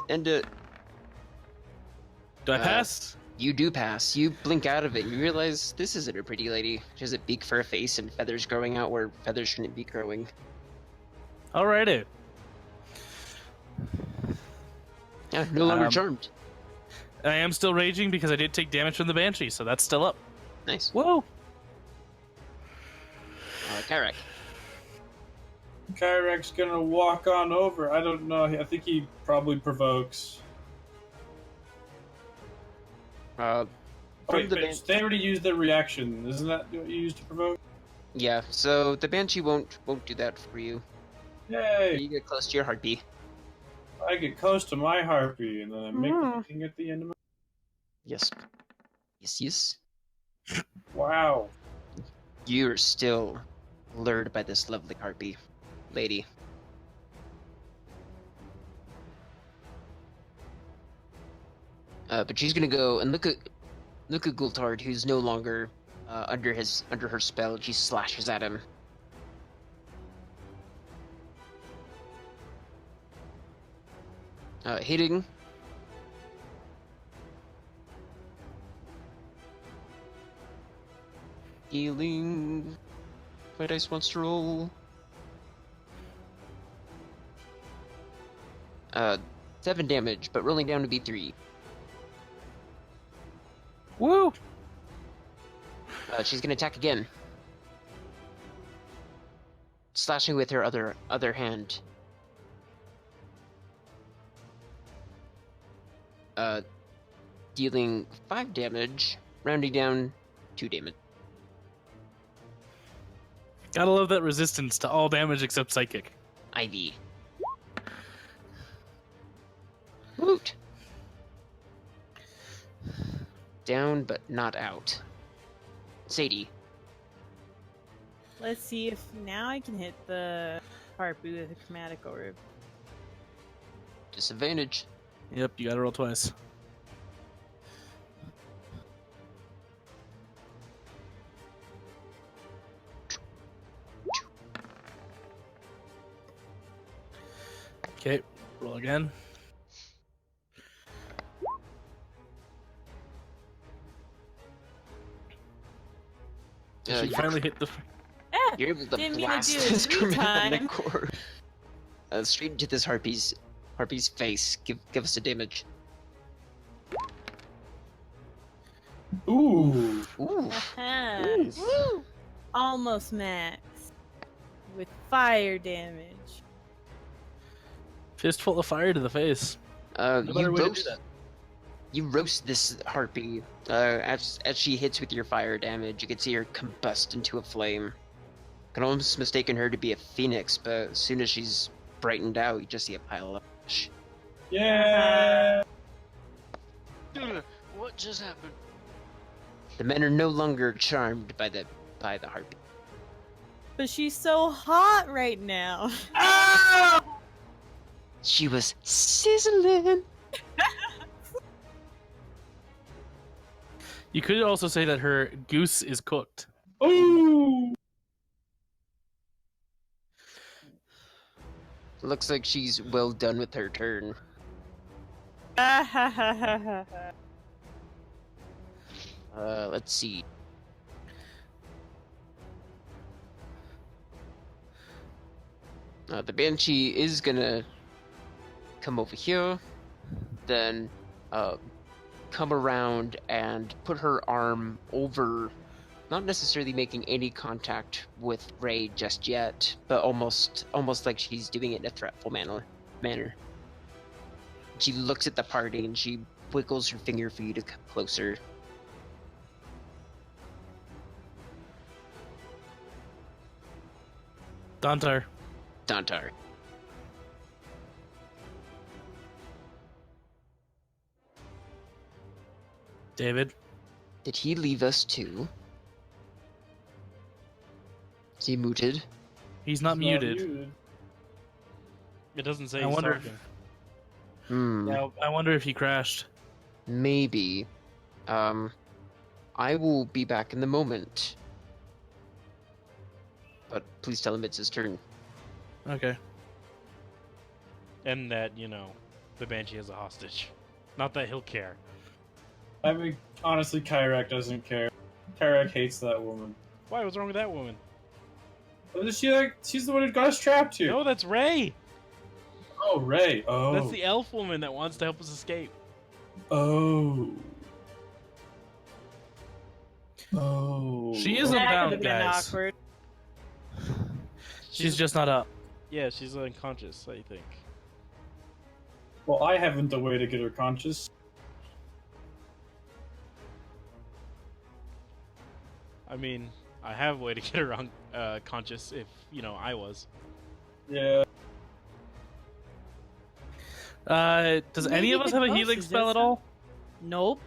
And Do I Uh, pass? you do pass. You blink out of it, and you realize this isn't a pretty lady. She has a beak for a face and feathers growing out where feathers shouldn't be growing. Alrighty. Yeah, no longer Um, charmed. I am still raging because I did take damage from the Banshee, so that's still up. Nice. Whoa. Kyrak. Kyrek's gonna walk on over. I don't know. I think he probably provokes. From Wait, the but they already used their reaction. Isn't that what you used to provoke? yeah, so the banshee won't do that for you. Yay! You get close to your heartbeat. I get close to my harpy, and then I make the thing at the end of my. Yes. Yes. Wow. You are still lured by this lovely harpy lady. But she's gonna go and look at Gultard, who's no longer under her spell, and she slashes at him. Hitting. Healing. My dice wants to roll. 7 damage, but rolling down to be 3. Woo! She's gonna attack again. Slashing with her other hand. Dealing 5 damage, rounding down 2 damage. Gotta love that resistance to all damage except psychic. Ivy. Woot! Down, but not out. Sadie. Let's see if now I can hit the harpy with a chromatic orb. Disadvantage. Yep, you gotta roll twice. Okay, roll again. She you- finally hit the. Ah! You're able to Didn't mean to blast do it this 3 chromatic times. orb. Straight into this harpy's face. Give us a damage. Ooh. Ooh. Aha. Nice. Woo! Almost max. With fire damage. Fistful of fire to the face. No You better way to do roast. that. You roast this harpy. As she hits with your fire damage, you can see her combust into a flame. Can almost mistaken her to be a phoenix, but as soon as she's brightened out, you just see a pile of ash. Yeah. What just happened? The men are no longer charmed by the harpy. But she's so hot right now. She was sizzling. You could also say that her goose is cooked. Ooh. Looks like she's well done with her turn. Let's see. The Banshee is gonna come over here, then come around and put her arm over, not necessarily making any contact with Ray just yet, but almost like she's doing it in a threatful manner. She looks at the party and she wiggles her finger for you to come closer. Dantar. Dantar. David. Did he leave us too? Is he muted? He's not muted. It doesn't say I he's wonder talking. Yeah, I wonder if he crashed. Maybe. I will be back in the moment. But please tell him it's his turn. Okay. And that, the Banshee has a hostage. Not that he'll care. I mean, honestly, Kyrak doesn't care. Kyrak hates that woman. Why? What's wrong with that woman? She's the one who got us trapped here. No, that's Ray! Oh, Ray. Oh. That's the elf woman that wants to help us escape. Oh. Oh. She isn't That down, could have been guys. awkward. She's just not up. Yeah, she's unconscious, I think. Well, I haven't a way to get her conscious. I mean, I have a way to get her conscious if, I was. Yeah. Does any of Maybe us the have a healing ghost is spell just at all? Nope.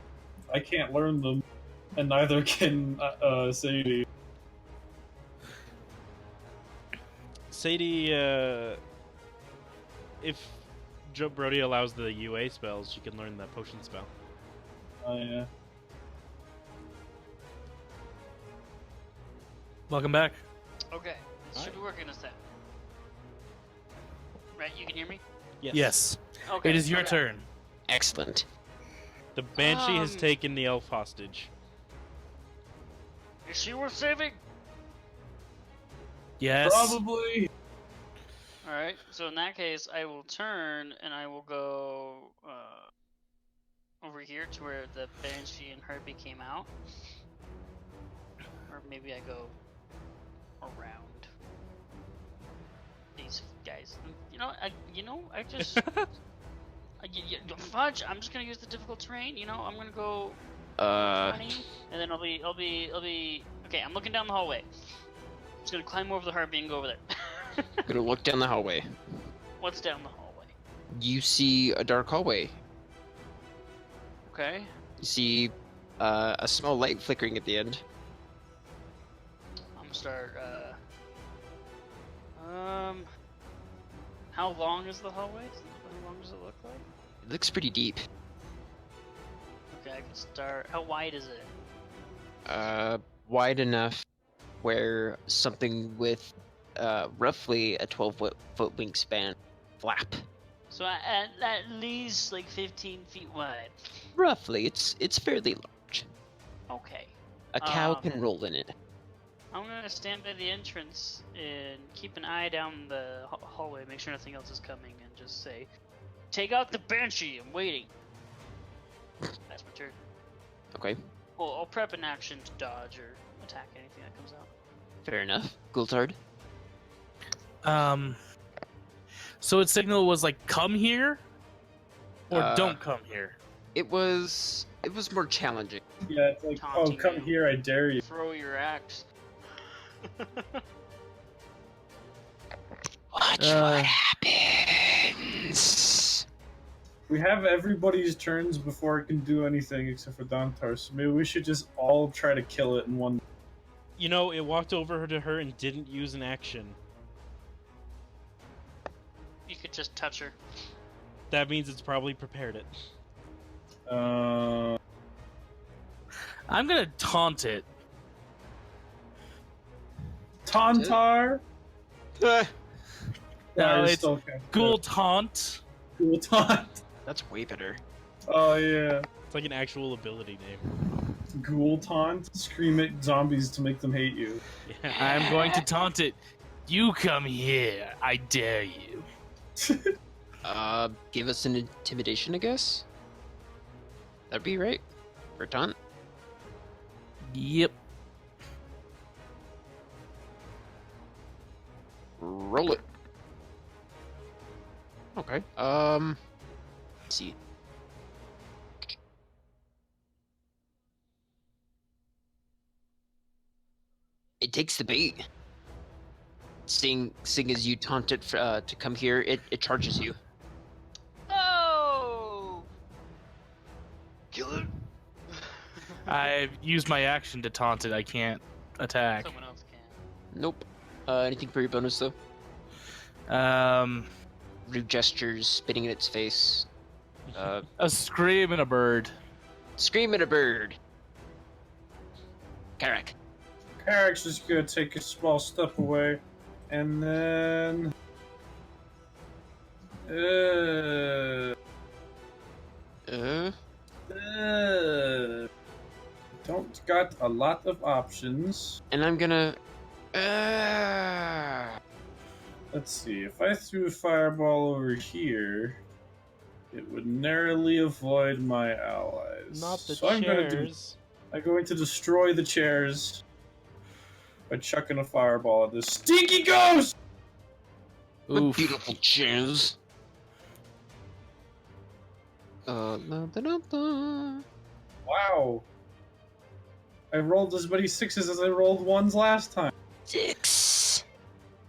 I can't learn them. And neither can Sadie. Sadie, if Joe Brody allows the UA spells, she can learn the potion spell. Oh, yeah. Welcome back. Okay, this should be working a sec. Right, you can hear me? Yes. Okay. It is your okay. turn. Excellent. The Banshee has Um, taken the elf hostage. Is she worth saving? Yes. Probably. All right. So in that case, I will turn and I will go over here to where the Banshee and Herbie came out, or maybe I go around these guys. I just fudge. I'm just gonna use the difficult terrain. I'm gonna go 20, and then I'll be okay. I'm looking down the hallway. I'm just gonna climb over the Herbie and go over there. Gonna look down the hallway. What's down the hallway? You see a dark hallway. Okay. You see a small light flickering at the end. I'm gonna start. How long is the hallway? How long does it look like? It looks pretty deep. Okay, I can start. How wide is it? Wide enough where something with roughly a 12-foot wingspan flap. So at least like 15 feet wide. Roughly, it's fairly large. Okay. A cow can roll in it. I'm gonna stand by the entrance and keep an eye down the hallway, make sure nothing else is coming, and just say, "Take out the Banshee. I'm waiting." That's my turn. Okay, Well, I'll prep an action to dodge or attack anything that comes out. fair enough. Gultard. So its signal was like, "Come here," or "Don't come here." It was more challenging. Yeah, it's like, oh, Taunting come you. here, I dare you. Throw your axe. Watch Uh, what happens. We have everybody's turns before it can do anything except for Dontar, so maybe we should just all try to kill it in one. You know, it walked over to her and didn't use an action. You could just touch her. That means it's probably prepared it. Uh, I'm gonna taunt it. Tauntar? No, Fire it's still can't Ghoul taunt. Ghoul taunt. That's way better. Oh yeah. It's like an actual ability name. Ghoul taunt. Scream at zombies to make them hate you. Yeah. I'm going to taunt it. You come here. I dare you. Give us an intimidation, I guess? That'd be right. For taunt. Yep. Roll it. Okay. Let's see. It takes the bait. Seeing as you taunt it to come here, it charges you. Oh! Kill it. I've used my action to taunt it. I can't attack. Someone else can. Nope. Anything for your bonus though? Rude gestures, spitting in its face. A scream and a bird. Scream at a bird. Karak. Karak's just gonna take a small step away, and then. Don't got a lot of options. And I'm gonna. Let's see, if I threw a fireball over here, it would narrowly avoid my allies. Not the so I'm chairs. going to destroy the chairs by chucking a fireball at this stinky ghost! The Oof. beautiful chairs. Wow. I rolled as many sixes as I rolled ones last time. 6.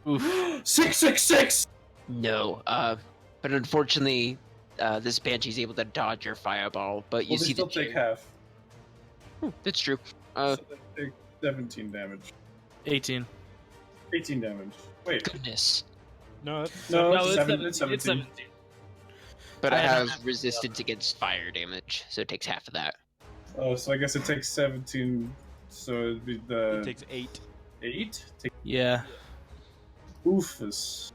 Oof. 666! No. But unfortunately, this banshee's able to dodge your fireball. But you Well, they see still the take chair. half. That's true. So they take 17 damage. 18. 18 damage. Wait, Goodness. No, it's no, No, it's, it's 17. It's 17. But I I have have- resistance against fire damage, so it takes half of that. Oh, so I guess it takes 17. So it'd be the it takes 8. 8? Take Yeah. Oofus.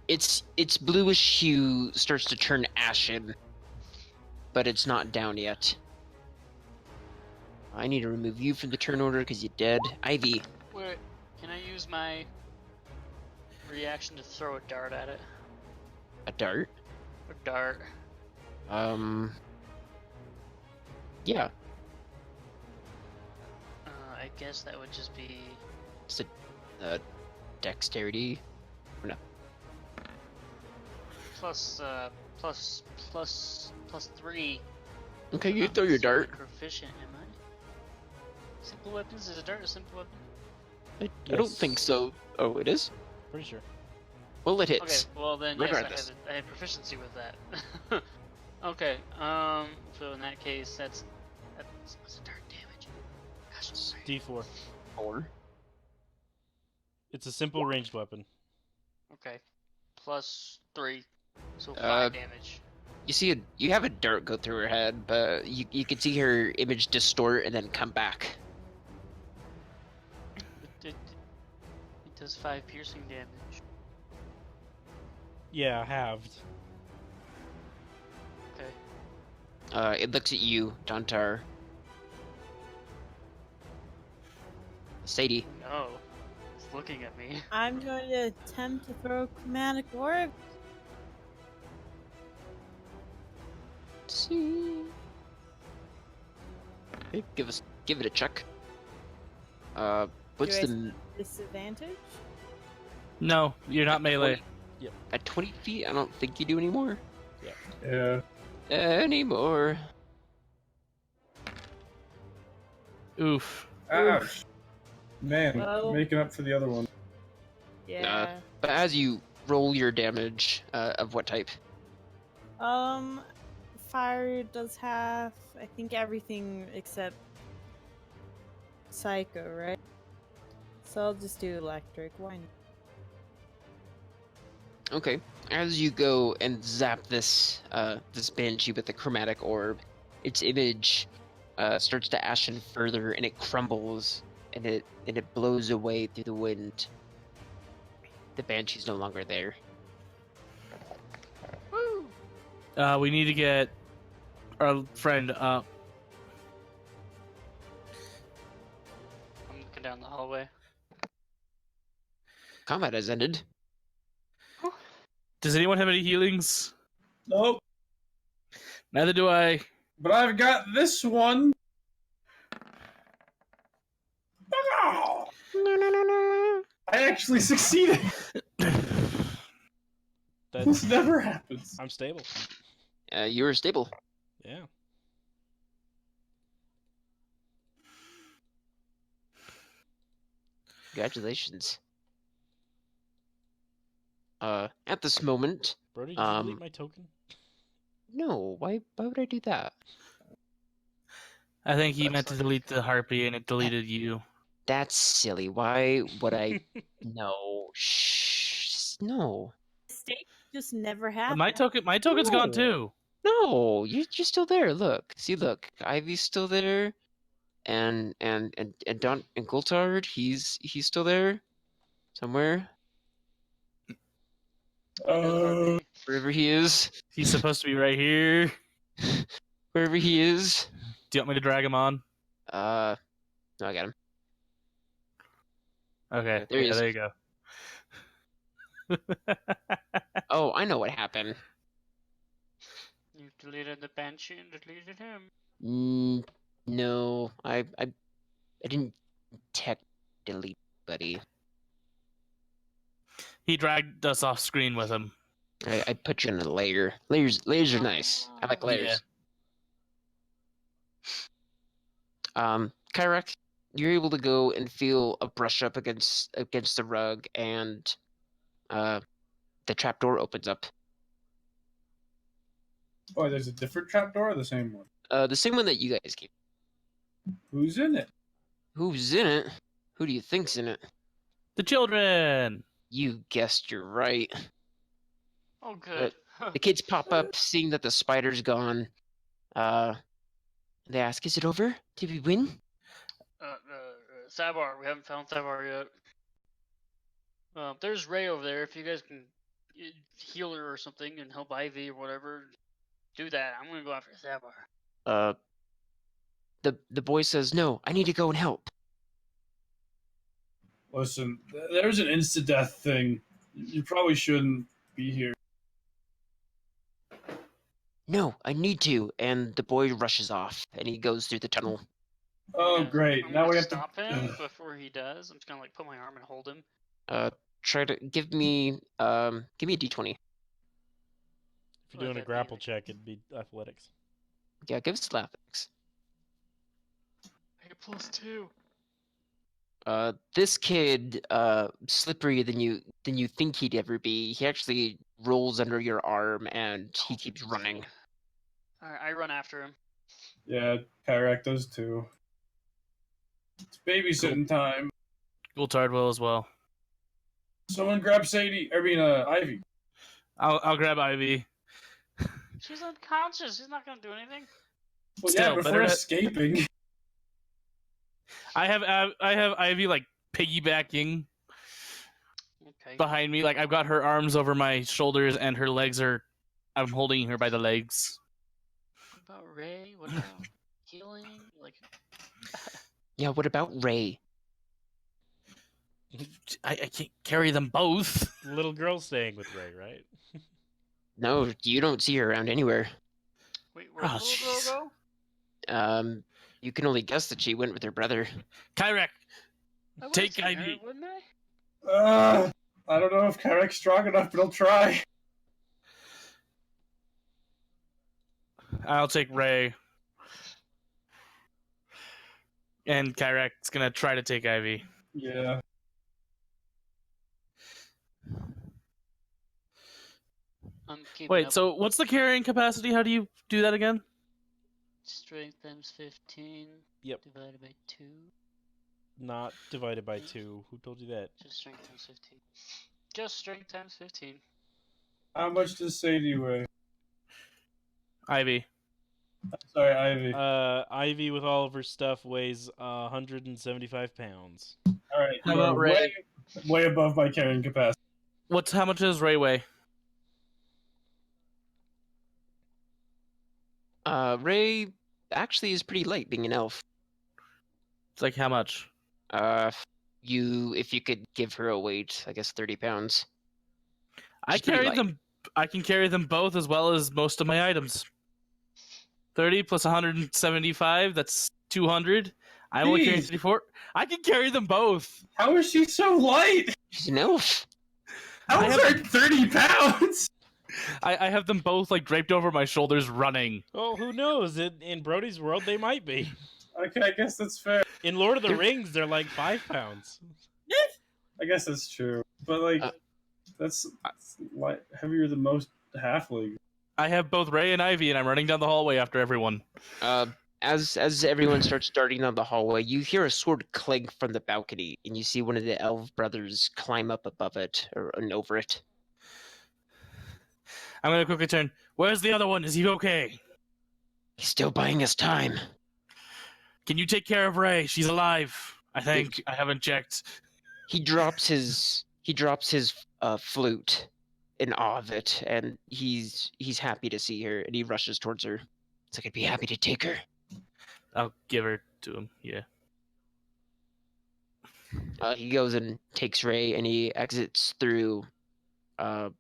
Its bluish hue starts to turn ashen, but it's not down yet. I need to remove you from the turn order because you're dead. Ivy. Wait, can I use my reaction to throw a dart at it? A dart? A dart. Yeah, I guess that would just be it's a dexterity. Or no, plus 3. okay, you Not throw your necessarily dart. Proficient, am I? Simple weapons? Is a dart a simple weapon? I don't think Yes. so. Oh, it is? Pretty sure. Well, it Okay, hits. well then yes, Regardless. I had proficiency with that. Okay, so in that case, that's what's the dart damage? Gosh, I'm sorry. D4. 4. It's a simple ranged weapon. Okay, plus 3, so 5 Uh, damage. You have a dart go through her head, but you can see her image distort and then come back. It does 5 piercing damage. Yeah, halved. Okay. It looks at you, Dantar. Sadie. No, it's looking at me. I'm going to attempt to throw chromatic orb. See. Okay, give it a check. What's Do I the Disadvantage? No, you're not melee. at 20 feet? I don't think you do anymore. Yeah. Anymore. Oof. Ouch. Man, Well- making up for the other one. Yeah. But as you roll your damage, of what type? Fire does half. I think everything except psycho, right? So I'll just do electric. Why not? Okay. As you go and zap this this banshee with the chromatic orb, its image starts to ashen further, and it crumbles, and it blows away through the wind. The banshee's no longer there. Woo! We need to get our friend up. I'm looking down the hallway. Combat has ended. Does anyone have any healings? Nope. Neither do I. But I've got this one. Oh, I actually succeeded. That's, This never happens. I'm stable. You're stable. Yeah. Congratulations. At this moment, Brody, did you delete my token? no. Why would I do that? I think he meant to delete the harpy and it deleted you. That's silly. Why would I? No. Shh. No. Mistake just never happened. My token's gone No. too. No. You're still there. Look. See. Look. Ivy's still there, and Don and Goltard. He's still there, somewhere, wherever he is. He's supposed to be right here. Wherever he is. Do you want me to drag him on? No, I got him. Okay, There he is. there you go. Oh, I know what happened. You deleted the banshee and deleted him. No, I didn't tech delete, buddy. He dragged us off screen with him. I put you in a layer. Layers are nice. I like layers. Kyrak, you're able to go and feel a brush up against the rug, and the trapdoor opens up. Oh, there's a different trapdoor or the same one? The same one that you guys keep. Who's in it? Who's in it? Who do you think's in it? The children! You guessed you're right. Oh, good. The kids pop up, seeing that the spider's gone. They ask, "Is it over? Did we win?" Sabar, we haven't found Sabar yet. There's Ray over there. If you guys can heal her or something and help Ivy or whatever, do that. I'm gonna go after Sabar. The boy says, "No, I need to go and help." Listen, there's an insta-death thing You probably shouldn't be here. No, I need to. And the boy rushes off, and he goes through the tunnel. Oh, gonna- great. I'm Now gonna we have stop to. him before he does. I'm just gonna like put my arm and hold him. Try to give me a d20. If you're Would doing a that be grapple like- check, it'd be athletics. Yeah, give us athletics. I get +2. This kid, slippery than you think he'd ever be. He actually rolls under your arm and he keeps running. Alright, I run after him. Yeah, Kyrak does too. It's babysitting time. Gultard will as well. Someone grab Sadie. Ivy. I'll grab Ivy. She's unconscious. She's not gonna do anything. Well, Still, yeah, but better we're to- escaping. I have Ivy like piggybacking Okay. behind me. Like I've got her arms over my shoulders and her legs are. I'm holding her by the legs. What about Ray? What about healing? Like, Yeah, what about Ray? I can't carry them both. Little girl staying with Ray, right? No, you don't see her around anywhere. wait, where'd Oh, the little girl jeez. go? You can only guess that she went with her brother. Kyrak, I would've take seen her, Ivy. wouldn't I? I don't know if Kyrak's strong enough, but I'll try. I'll take Ray. And Kyrak's gonna try to take Ivy. Yeah. I'm keeping Wait, up. so what's the carrying capacity? How do you do that again? Strength times 15. Yep. Divided by 2. Not divided by 2. Who told you that? Just strength times 15. Just strength times 15. How much does Sadie weigh? Ivy. Sorry, Ivy. Ivy with all of her stuff weighs 175 pounds. All right. How you are about Ray? way above my carrying capacity. How much does Ray weigh? Ray actually is pretty light, being an elf. It's like how much? If you could give her a weight, I guess 30 pounds. I She's pretty carry light. them. I can carry them both as well as most of my items. 30 plus 175. That's 200. I'm only carrying Jeez. 34. I can carry them both. How is she so light? She's an elf. How I is have- her 30 pounds? I have them both like draped over my shoulders, running. Oh, who knows? In Brody's world, they might be. Okay, I guess that's fair. In Lord of the Rings, they're like 5 pounds. I guess that's true. But, like, that's light, heavier than most halflings. I have both Ray and Ivy, and I'm running down the hallway after everyone. As everyone starts darting down the hallway, you hear a sword clink from the balcony, and you see one of the elf brothers climb up above it and over it. I'm gonna quickly turn. Where's the other one? Is he okay? He's still buying us time. Can you take care of Ray? She's alive. I think. I haven't checked. He drops his flute in awe of it, and he's happy to see her, and he rushes towards her. It's like, I'd be happy to take her. I'll give her to him. Yeah. He goes and takes Ray, and he exits through the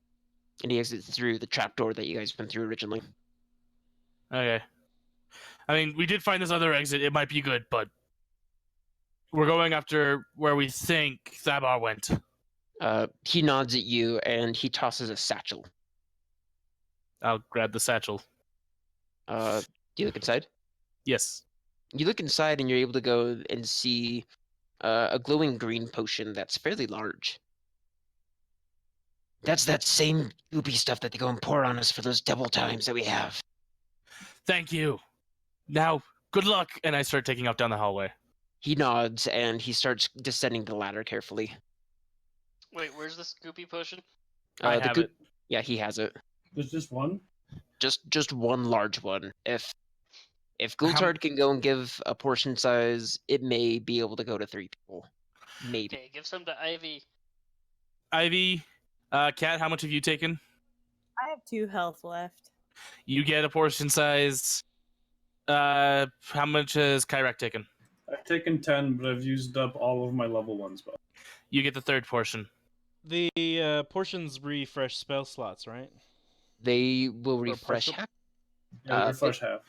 trapdoor that you guys went through originally. Okay. I mean, we did find this other exit. It might be good, but we're going after where we think Thabar went. He nods at you, and he tosses a satchel. I'll grab the satchel. Do you look inside? Yes. You look inside, and you're able to go and see a glowing green potion that's fairly large. That's that same goopy stuff that they go and pour on us for those double times that we have. Thank you. Now, good luck. And I start taking off down the hallway. He nods, and he starts descending the ladder carefully. Wait, where's this goopy potion? I The have it. Yeah, he has it. There's just one? Just one large one. If Gultard can go and give a portion size, it may be able to go to 3 people. Maybe. Okay, give some to Ivy. Ivy, Kat, how much have you taken? I have 2 health left. You get a portion size. How much has Kyrak taken? I've taken 10, but I've used up all of my level 1 spells. You get the third portion. The portions refresh spell slots, right? They will refresh partial- half. Yeah, refresh half.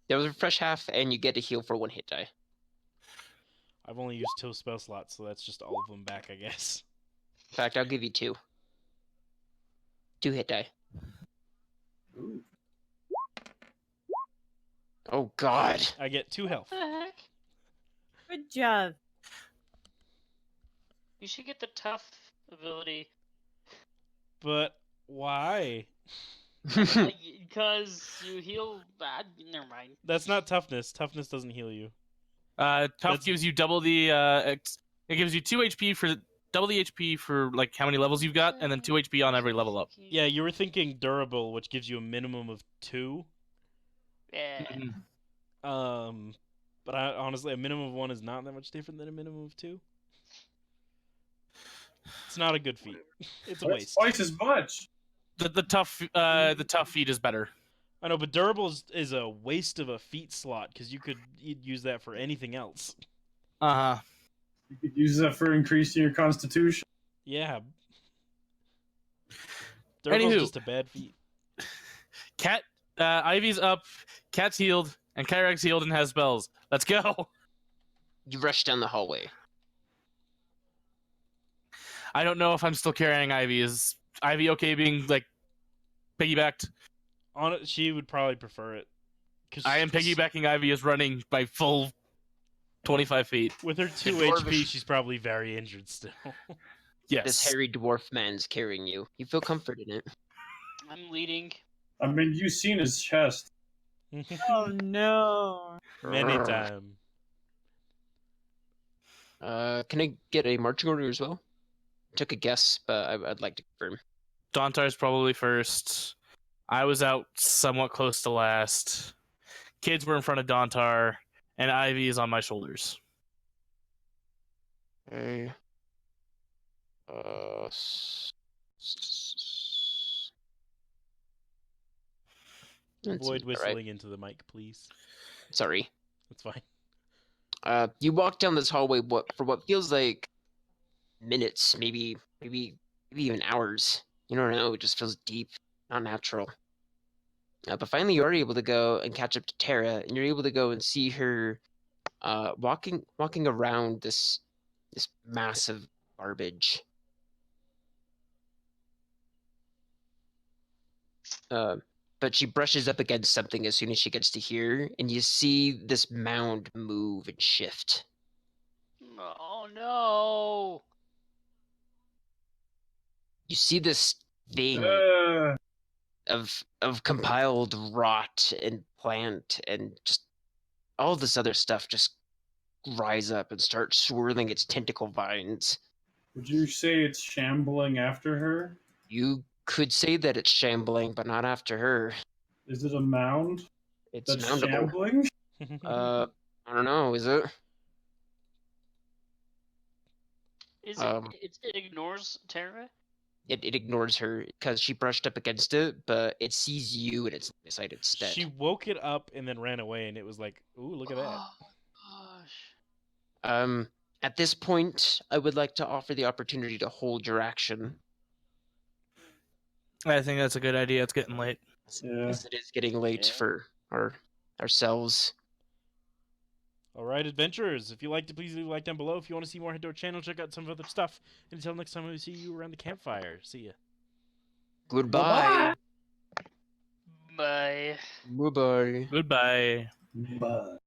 They'll refresh half, and you get a heal for 1 hit die. I've only used 2 spell slots, so that's just all of them back, I guess. In fact, I'll give you 2. 2 hit die. Ooh. Oh God. I get 2 health. What the heck? Good job. You should get the tough ability. But why? Because you heal bad. Never mind. That's not toughness. Toughness doesn't heal you. Tough That's- gives you double the it gives you 2 HP for double the HP for like how many levels you've got, and then 2 HP on every level up. Yeah, you were thinking durable, which gives you a minimum of 2. Yeah. But honestly, a minimum of 1 is not that much different than a minimum of 2. It's not a good feat. It's a That's waste. twice as much. The tough feat is better. I know, but durable is a waste of a feat slot because you'd use that for anything else. Uh-huh. You could use that for increasing your constitution. Yeah. Durable's Anywho. just a bad feat. Cat Ivy's up, Cat's healed, and Kyrax healed and has spells. Let's go. You rush down the hallway. I don't know if I'm still carrying Ivy. Is Ivy okay being like piggybacked? She would probably prefer it. 'Cause I am piggybacking Ivy as running by full 25 feet. With her 2 dwarvish- HP, she's probably very injured still. Yes. This hairy dwarf man's carrying you. You feel comfort in it. I'm leading. I mean, you've seen his chest. Oh no. Many times. Can I get a marching order as well? Took a guess, but I'd like to confirm. Dontar's probably first. I was out somewhat close to last. Kids were in front of Dontar, and Ivy is on my shoulders. Okay. That Avoid seems about whistling right. into the mic, please. Sorry. That's fine. You walk down this hallway for what feels like minutes, maybe even hours. You don't know. It just feels deep, not natural. But finally, you are able to go and catch up to Tara, and you're able to go and see her walking around this massive garbage. But she brushes up against something as soon as she gets to here, and you see this mound move and shift. Oh no! You see this thing of compiled rot and plant and just all this other stuff just rise up and start swirling its tentacle vines. Would you say it's shambling after her? You could say that it's shambling, but not after her. Is it a mound It's that's moundable. shambling? I don't know, is it? Is Um, it ignores Tara? It ignores her because she brushed up against it, but it sees you and it's decided instead. She woke it up and then ran away, and it was like, ooh, look at that. Oh gosh. At this point, I would like to offer the opportunity to hold your action. I think that's a good idea. It's getting late. Yeah. As it is getting late Yeah. for ourselves. All right, adventurers. If you liked it, please leave a like down below. If you want to see more, head to our channel, check out some of other stuff. And until next time we see you around the campfire. See ya. Goodbye. Bye. Bye-bye. Goodbye. But